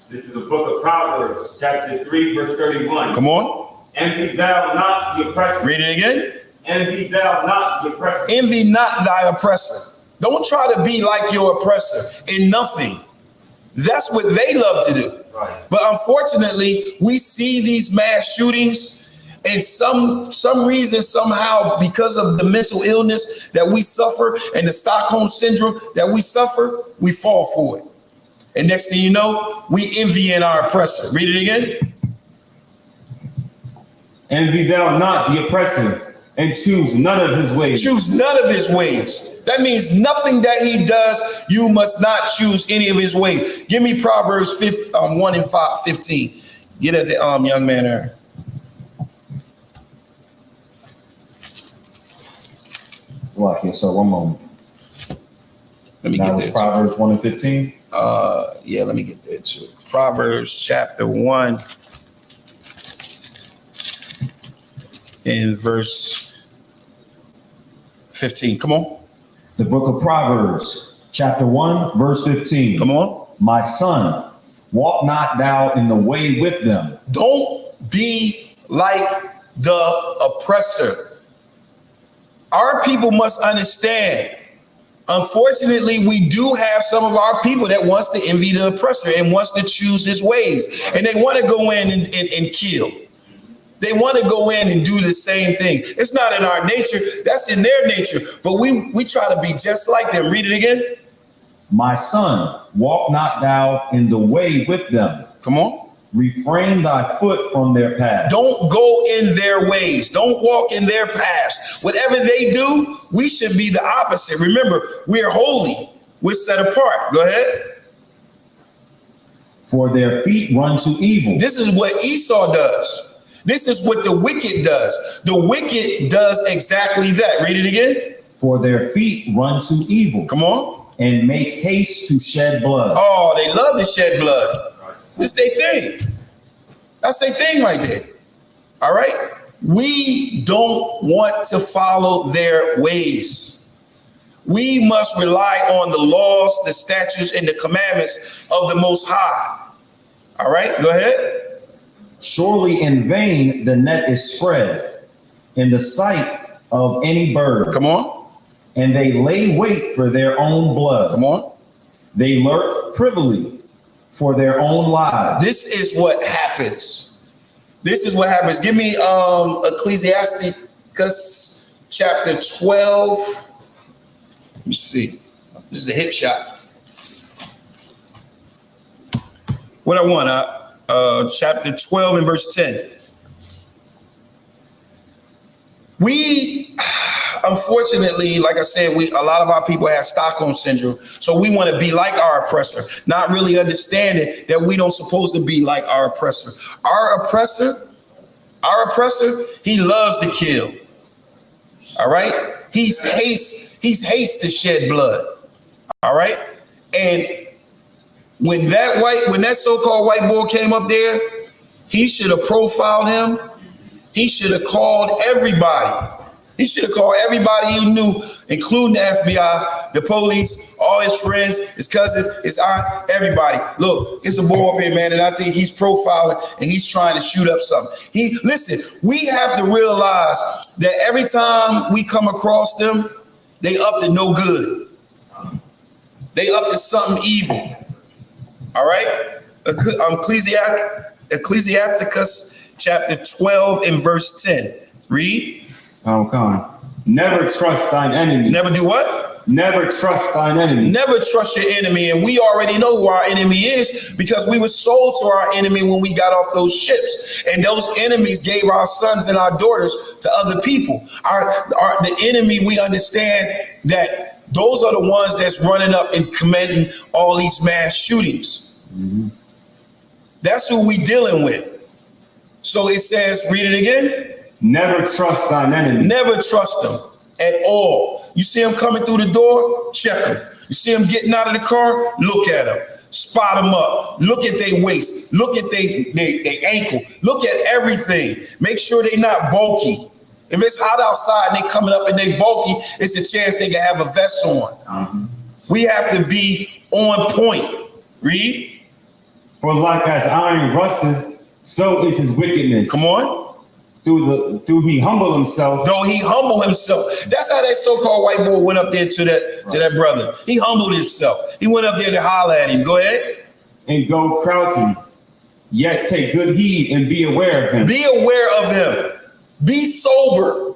S13: This is the book of Proverbs, chapter 3, verse 31.
S12: Come on.
S13: Envy thou not the oppressor.
S12: Read it again.
S13: Envy thou not the oppressor.
S12: Envy not thy oppressor. Don't try to be like your oppressor in nothing. That's what they love to do.
S13: Right.
S12: But unfortunately, we see these mass shootings, and some reason, somehow, because of the mental illness that we suffer and the Stockholm syndrome that we suffer, we fall for it. And next thing you know, we envy in our oppressor. Read it again.
S13: Envy thou not the oppressor, and choose none of his ways.
S12: Choose none of his ways. That means nothing that he does, you must not choose any of his ways. Give me Proverbs 1 and 15. Get at the young man there.
S15: It's locked here, so one moment.
S12: Let me
S15: that
S12: get
S15: was
S12: this.
S15: Proverbs 1 and 15.
S12: Yeah, let me get that too. Proverbs chapter 1 in verse 15. Come on.
S15: The book of Proverbs, chapter 1, verse 15.
S12: Come on.
S15: My son, walk not thou in the way with them.
S12: Don't be like the oppressor. Our people must understand. Unfortunately, we do have some of our people that wants to envy the oppressor and wants to choose his ways. And they want to go in and kill. They want to go in and do the same thing. It's not in our nature. That's in their nature. But we try to be just like them. Read it again.
S15: My son, walk not thou in the way with them.
S12: Come on.
S15: Refrain thy foot from their path.
S12: Don't go in their ways. Don't walk in their paths. Whatever they do, we should be the opposite. Remember, we are holy. We're set apart. Go ahead.
S15: For their feet run to evil.
S12: This is what Esau does. This is what the wicked does. The wicked does exactly that. Read it again.
S15: For their feet run to evil.
S12: Come on.
S15: And make haste to shed blood.
S12: Oh, they love to shed blood. This is their thing. That's their thing right there. All right. We don't want to follow their ways. We must rely on the laws, the statutes, and the commandments of the Most High. All right. Go ahead.
S15: Surely in vain the net is spread in the sight of any bird.
S12: Come on.
S15: And they lay wait for their own blood.
S12: Come on.
S15: They lurk privily for their own lives.
S12: This is what happens. This is what happens. Give me Ecclesiasticus chapter 12. Let me see. This is a hip shot. What I want, chapter 12 and verse 10. We, unfortunately, like I said, a lot of our people have Stockholm syndrome. So we want to be like our oppressor, not really understanding that we don't supposed to be like our oppressor. Our oppressor, he loves to kill. All right. He's haste to shed blood. All right. And when that so-called white boy came up there, he should have profiled him. He should have called everybody. He should have called everybody he knew, including the FBI, the police, all his friends, his cousin, his aunt, everybody. Look, it's a boy up here, man, and I think he's profiling and he's trying to shoot up something. Listen, we have to realize that every time we come across them, they up to no good. They up to something evil. All right? Ecclesiasticus chapter 12 and verse 10. Read.
S15: Never trust thine enemy.
S12: Never do what?
S15: Never trust thine enemy.
S12: Never trust your enemy. And we already know who our enemy is because we were sold to our enemy when we got off those ships. And those enemies gave our sons and our daughters to other people. The enemy, we understand that those are the ones that's running up and committing all these mass shootings. Mm-hmm. That's who we dealing with. So it says, read it again.
S15: Never trust thine enemy.
S12: Never trust them at all. You see them coming through the door, check them. You see them getting out of the car, look at them. Spot them up. Look at their waist. Look at their ankle. Look at everything. Make sure they're not bulky. If it's hot outside and they coming up and they bulky, it's a chance they can have a vest on.
S15: Mm-hmm.
S12: We have to be on point. Read.
S15: For like as iron rusteth, so is his wickedness.
S12: Come on.
S15: Do he humble himself?
S12: Though he humble himself. That's how that so-called white boy went up there to that brother. He humbled himself. He went up there to holler at him. Go ahead.
S15: And go crouching. Yet take good heed and be aware of him.
S12: Be aware of him. Be sober.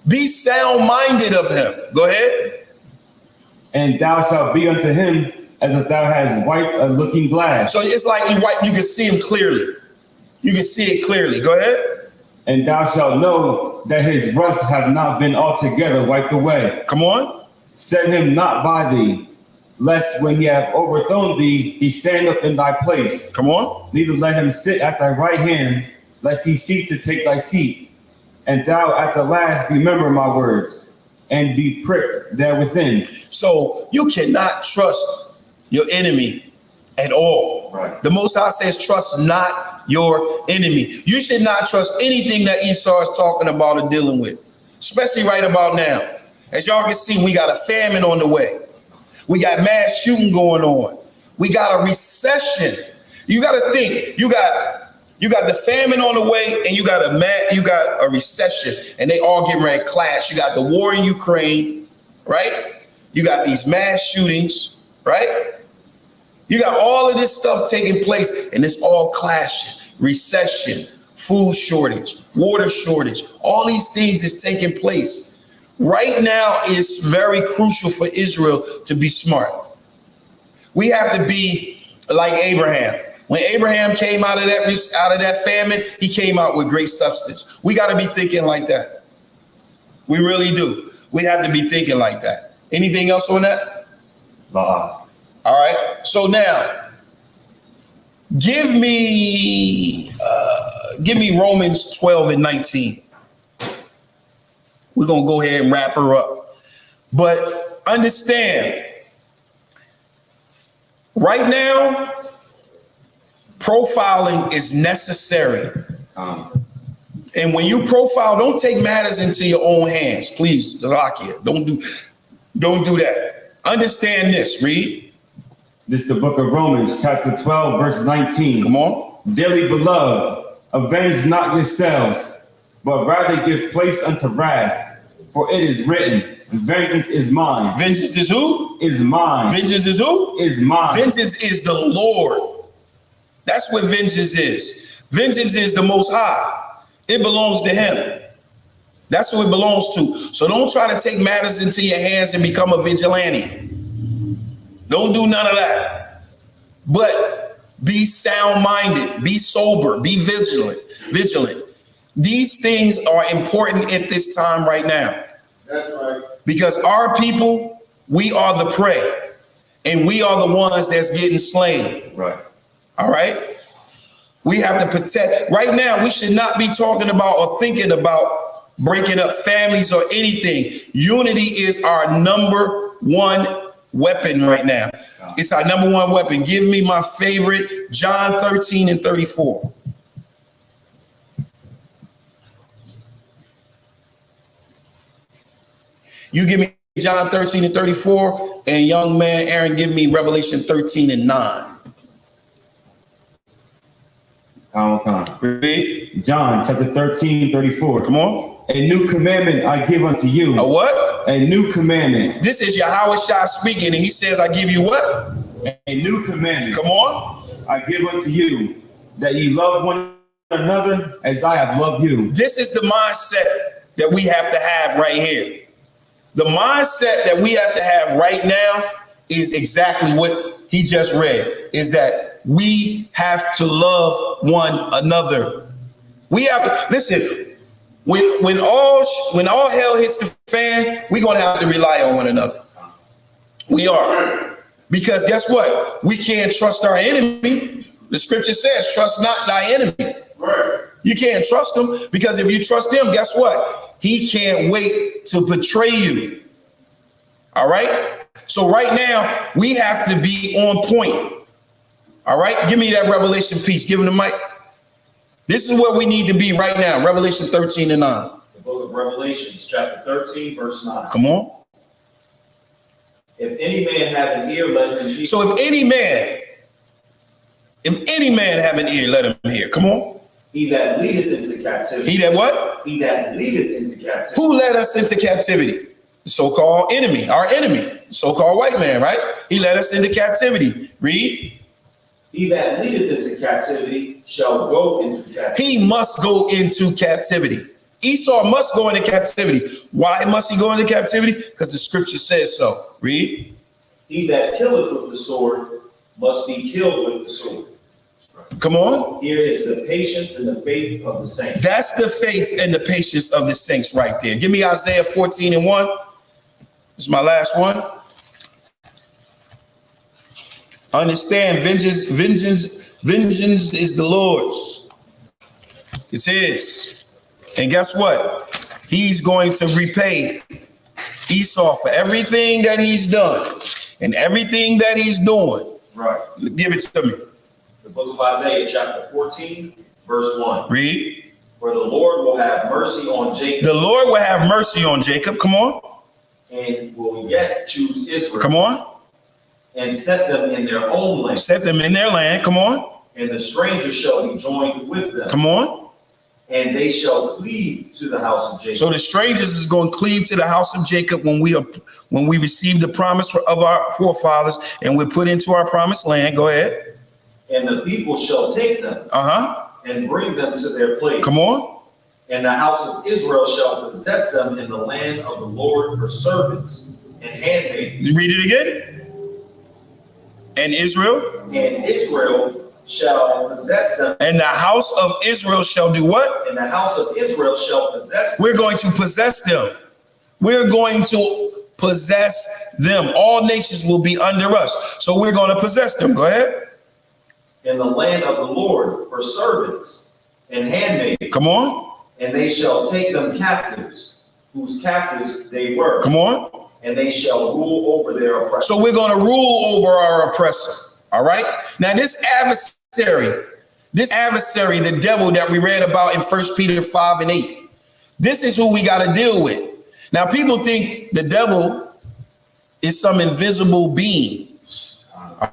S12: Be sound-minded of him. Go ahead.
S15: And thou shalt be unto him as if thou hast wiped a looking glass.
S12: So it's like you can see him clearly. You can see it clearly. Go ahead.
S15: And thou shalt know that his rust have not been altogether wiped away.
S12: Come on.
S15: Set him not by thee, lest when he have overthrown thee, he stand up in thy place.
S12: Come on.
S15: Neither let him sit at thy right hand, lest he seek to take thy seat. And thou at the last remember my words, and be pricked there within.
S12: So you cannot trust your enemy at all.
S15: Right.
S12: The Most High says, trust not your enemy. You should not trust anything that Esau is talking about or dealing with, especially right about now. As y'all can see, we got a famine on the way. We got mass shooting going on. We got a recession. You got to think, you got the famine on the way, and you got a recession, and they all get ready to clash. You got the war in Ukraine, right? You got these mass shootings, right? You got all of this stuff taking place, and it's all clashing. Recession, food shortage, water shortage, all these things is taking place. Right now, it's very crucial for Israel to be smart. We have to be like Abraham. When Abraham came out of that famine, he came out with great substance. We got to be thinking like that. We really do. We have to be thinking like that. Anything else on that?
S15: All
S12: right. So now, give me Romans 12 and 19. We're going to go ahead and wrap her up. But understand, right now, profiling is necessary. And when you profile, don't take matters into your own hands. Please, Zalakia, don't do that. Understand this. Read.
S15: This is the book of Romans, chapter 12, verse 19.
S12: Come on.
S15: Dearly beloved, avenge not yourselves, but rather give place unto wrath. For it is written, vengeance is mine.
S12: Vengeance is who?
S15: Is mine.
S12: Vengeance is who?
S15: Is mine.
S12: Vengeance is the Lord. That's what vengeance is. Vengeance is the Most High. It belongs to him. That's who it belongs to. So don't try to take matters into your hands and become a vigilante. Don't do none of that. But be sound-minded, be sober, be vigilant. These things are important at this time right now.
S4: That's right.
S12: Because our people, we are the prey. And we are the ones that's getting slain.
S15: Right.
S12: All right? We have to protect. Right now, we should not be talking about or thinking about breaking up families or anything. Unity is our number one weapon right now. It's our number one weapon. Give me my favorite, John 13:34. You give me John 13:34, and young man Aaron, give me Revelation 13:9.
S15: Read. John chapter 13:34.
S12: Come on.
S15: A new commandment I give unto you.
S12: A what?
S15: A new commandment.
S12: This is Yahweh Shah speaking, and he says, I give you what?
S15: A new commandment.
S12: Come on.
S15: I give unto you, that ye love one another as I have loved you.
S12: This is the mindset that we have to have right here. The mindset that we have to have right now is exactly what he just read, is that we have to love one another. We have to, listen, when all hell hits the fan, we're going to have to rely on one another. We are. Because guess what? We can't trust our enemy. The scripture says, trust not thy enemy.
S4: Right.
S12: You can't trust him, because if you trust him, guess what? He can't wait to betray you. All right? So right now, we have to be on point. All right? Give me that Revelation piece. Give him the mic. This is where we need to be right now. Revelation 13:9.
S15: The book of Revelations, chapter 13, verse 9.
S12: Come on.
S15: If any man have an ear, let him hear.
S12: So if any man have an ear, let him hear. Come on.
S15: He that leadeth into captivity.
S12: He that what?
S15: He that leadeth into captivity.
S12: Who led us into captivity? The so-called enemy, our enemy, so-called white man, right? He led us into captivity. Read.
S15: He that leadeth into captivity shall go into captivity.
S12: He must go into captivity. Esau must go into captivity. Why must he go into captivity? Because the scripture says so. Read.
S15: He that killeth with the sword must be killed with the sword.
S12: Come on.
S15: Here is the patience and the faith of the saints.
S12: That's the faith and the patience of the saints right there. Give me Isaiah 14:1. This is my last one. Understand, vengeance is the Lord's. It's his. And guess what? He's going to repay Esau for everything that he's done and everything that he's doing.
S15: Right.
S12: Give it to me.
S15: The book of Isaiah, chapter 14, verse 1.
S12: Read.
S15: For the Lord will have mercy on Jacob.
S12: The Lord will have mercy on Jacob. Come on.
S15: And will yet choose Israel.
S12: Come on.
S15: And set them in their own land.
S12: Set them in their land. Come on.
S15: And the stranger shall be joined with them.
S12: Come on.
S15: And they shall cleave to the house of Jacob.
S12: So the strangers is going to cleave to the house of Jacob when we receive the promise of our forefathers and we're put into our promised land. Go ahead.
S15: And the people shall take them. And bring them to their place.
S12: Come on.
S15: And the house of Israel shall possess them in the land of the Lord for servants and handmaids.
S12: Read it again. And Israel
S15: shall possess them.
S12: And the house of Israel shall do what?
S15: And the house of Israel shall possess them.
S12: We're going to possess them. We're going to possess them. All nations will be under us. So we're going to possess them. Go ahead.
S15: In the land of the Lord for servants and handmaids.
S12: Come on.
S15: And they shall take them captives, whose captives they were.
S12: Come on.
S15: And they shall rule over their oppressor.
S12: So we're going to rule over our oppressor. All right. Now this adversary, the devil that we read about in 1 Peter 5:8, this is who we got to deal with. Now people think the devil is some invisible being.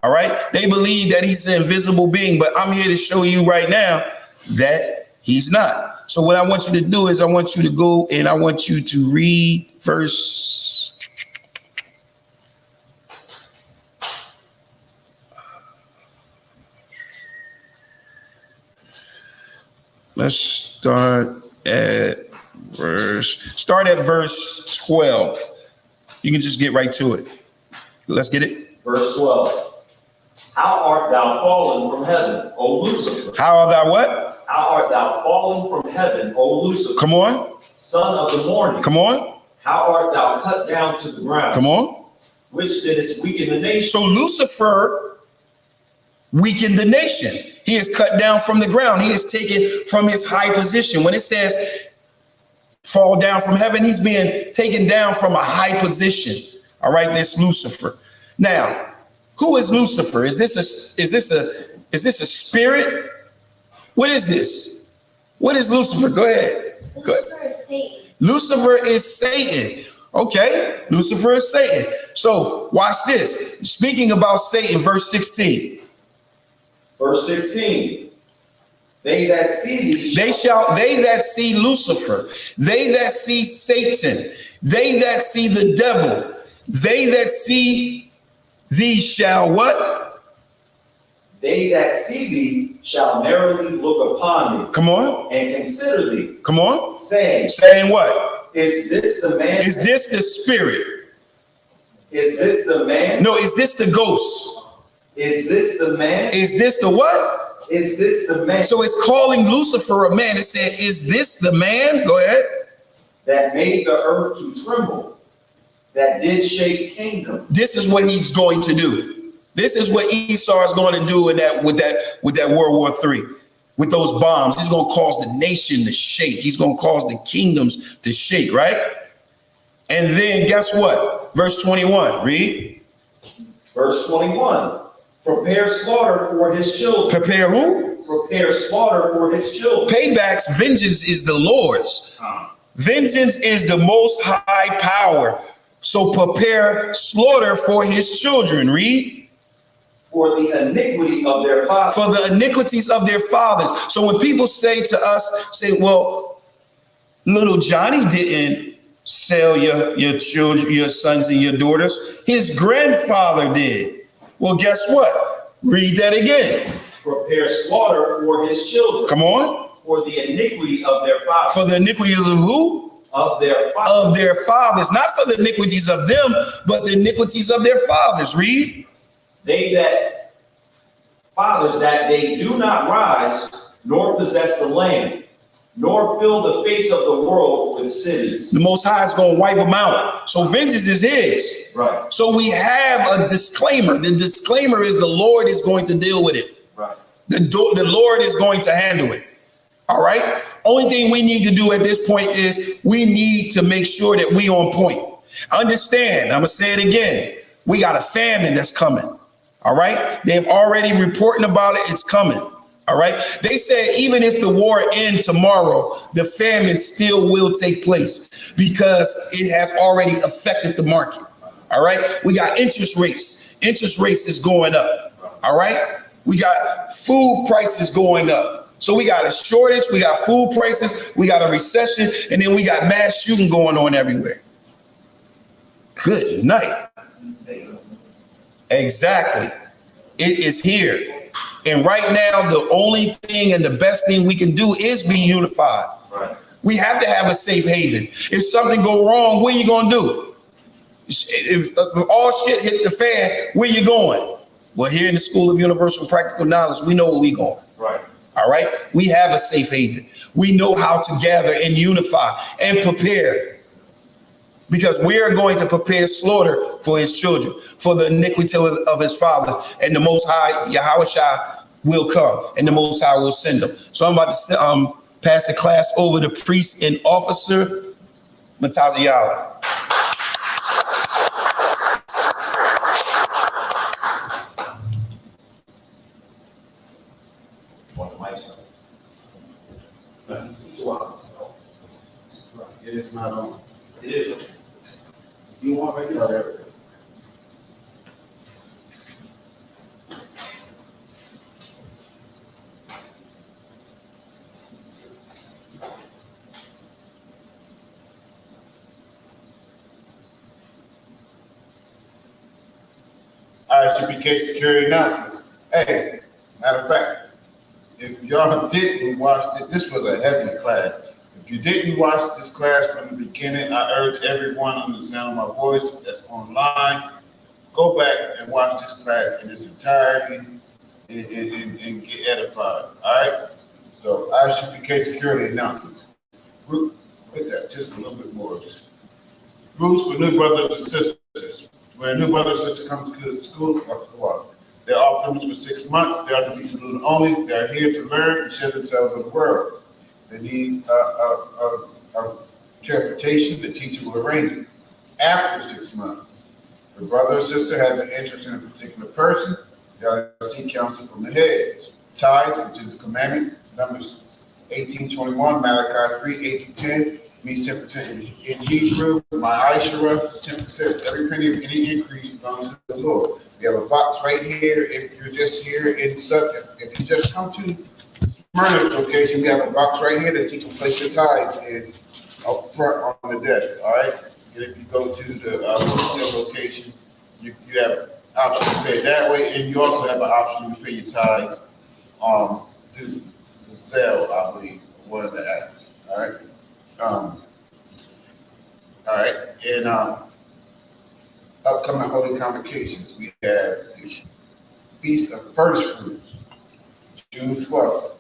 S12: All right. They believe that he's an invisible being, but I'm here to show you right now that he's not. So what I want you to do is I want you to go and I want you to read verse. Let's start at verse 12. You can just get right to it. Let's get it.
S15: Verse 12. How art thou fallen from heaven, O Lucifer?
S12: How art thou what?
S15: How art thou fallen from heaven, O Lucifer?
S12: Come on.
S15: Son of the morning.
S12: Come on.
S15: How art thou cut down to the ground?
S12: Come on.
S15: Which didst weaken the nation.
S12: So Lucifer weakened the nation. He is cut down from the ground. He is taken from his high position. When it says fall down from heaven, he's being taken down from a high position. All right, this Lucifer. Now, who is Lucifer? Is this a spirit? What is this? What is Lucifer? Go ahead.
S16: Lucifer is Satan.
S12: Lucifer is Satan. Okay, Lucifer is Satan. So watch this. Speaking about Satan, verse 16.
S15: Verse 16. They that see thee
S12: they that see Lucifer, they that see Satan, they that see the devil, they that see thee shall what?
S15: They that see thee shall narrowly look upon thee.
S12: Come on.
S15: And consider thee.
S12: Come on.
S15: Saying
S12: what?
S15: Is this the man?
S12: Is this the spirit?
S15: Is this the man?
S12: No, is this the ghost?
S15: Is this the man?
S12: Is this the what?
S15: Is this the man?
S12: So it's calling Lucifer a man. It said, is this the man? Go ahead.
S15: That made the earth to tremble, that did shake kingdom.
S12: This is what he's going to do. This is what Esau is going to do with that World War III. With those bombs, he's going to cause the nation to shake. He's going to cause the kingdoms to shake, right? And then guess what? Verse 21, read.
S15: Verse 21, prepare slaughter for his children.
S12: Prepare who?
S15: Prepare slaughter for his children.
S12: Paybacks, vengeance is the Lord's. Vengeance is the most high power. So prepare slaughter for his children, read.
S15: For the iniquity of their fathers.
S12: For the iniquities of their fathers. So when people say to us, well, little Johnny didn't sell your children, your sons and your daughters. His grandfather did. Well, guess what? Read that again.
S15: Prepare slaughter for his children.
S12: Come on.
S15: For the iniquity of their fathers.
S12: For the iniquities of who?
S15: Of their fathers.
S12: Of their fathers. Not for the iniquities of them, but the iniquities of their fathers. Read.
S15: They that fathers that they do not rise, nor possess the land, nor fill the face of the world with cities.
S12: The Most High is going to wipe them out. So vengeance is his.
S15: Right.
S12: So we have a disclaimer. The disclaimer is the Lord is going to deal with it.
S15: Right.
S12: The Lord is going to handle it. All right. Only thing we need to do at this point is we need to make sure that we on point. Understand, I'm going to say it again. We got a famine that's coming. All right. They've already reporting about it. It's coming. All right. They said even if the war ends tomorrow, the famine still will take place because it has already affected the market. All right. We got interest rates. Interest rates is going up. All right. We got food prices going up. So we got a shortage. We got food prices. We got a recession. And then we got mass shooting going on everywhere. Good night. Exactly. It is here. And right now, the only thing and the best thing we can do is be unified.
S15: Right.
S12: We have to have a safe haven. If something go wrong, what are you going to do? If all shit hit the fan, where you going? Well, here in the School of Universal Practical Knowledge, we know where we going.
S15: Right.
S12: All right. We have a safe haven. We know how to gather and unify and prepare. Because we are going to prepare slaughter for his children, for the iniquity of his father, and the Most High, Yahushua, will come, and the Most High will send them. So I'm about to pass the class over to priest and officer Mataziala.
S21: It's not on.
S15: It is.
S21: You want regular there? ISUPK security announcements. Hey, matter of fact, if y'all didn't watch it, this was a heavy class. If you didn't watch this class from the beginning, I urge everyone on the sound of my voice that's online, go back and watch this class in its entirety and get edified. All right. So ISUPK security announcements. With that, just a little bit more. Rules for new brothers and sisters. When a new brother or sister comes to the school, they're off limits for 6 months. They are to be student only. They are here to learn and share themselves with the world. They need a interpretation. The teacher will arrange it. After 6 months, if the brother or sister has an interest in a particular person, they are to seek counsel from the heads. Tithes, which is a commandment, Numbers 18:21, Malachi 3:8-10, means 10% in Hebrew. My Aishara, 10%. Every penny of any increase belongs to the Lord. We have a box right here. If you're just here in Southern, if you just come to Smyrna's location, we have a box right here that you can place your tithes in up front on the desk. All right. And if you go to the location, you have option to pay that way, and you also have an option to pay your tithes through the sale, I believe, one of the apps. All right. All right. And upcoming holy convocations, we have the Feast of First Fruits, June 12th.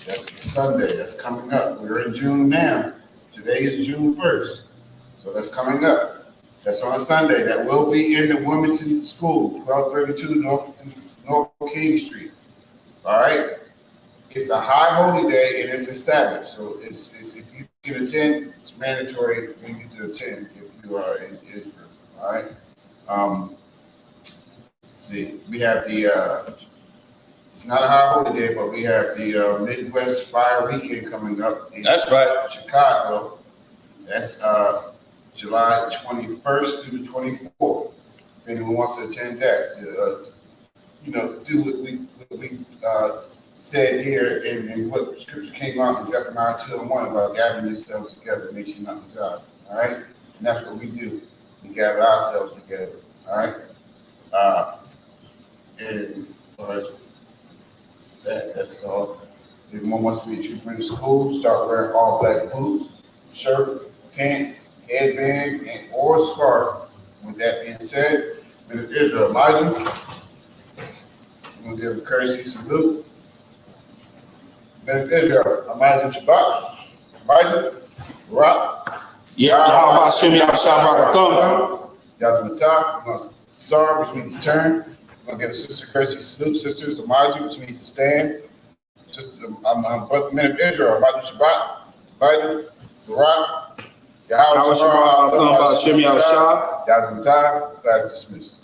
S21: That's Sunday. That's coming up. We're in June now. Today is June 1st. So that's coming up. That's on a Sunday. That will be in the Wilmington School, 1232 North King Street. All right. It's a high holy day and it's a Sabbath. So it's if you can attend, it's mandatory for you to attend if you are in Israel. All right. Let's see, we have the it's not a high holy day, but we have the Midwest Fire Weekend coming up in Chicago. That's July 21st through the 24th. If anyone wants to attend that, do what we said here and what scripture came out in Zephaniah 2:1 about gathering yourselves together, make sure not to die. All right, and that's what we do. We gather ourselves together. All right, and that's all. If one wants to be a trooper in school, start wearing all black boots, shirt, pants, headband, or scarf. With that being said, Minister Israel Elijah, I'm going to give a courtesy salute. Minister Israel Elijah Shabbat, Elijah, Rock.
S12: Yeah, how about Shimmy Shabbat?
S21: Yazmatah, sorry, which means to turn. I'm going to give a sister courtesy salute, sisters, Elijah, which means to stand. I'm Brother Minister Israel, Elijah Shabbat, Elijah, Rock. Yahweh Shabbat, Shimmy Yazmatah, class dismissed.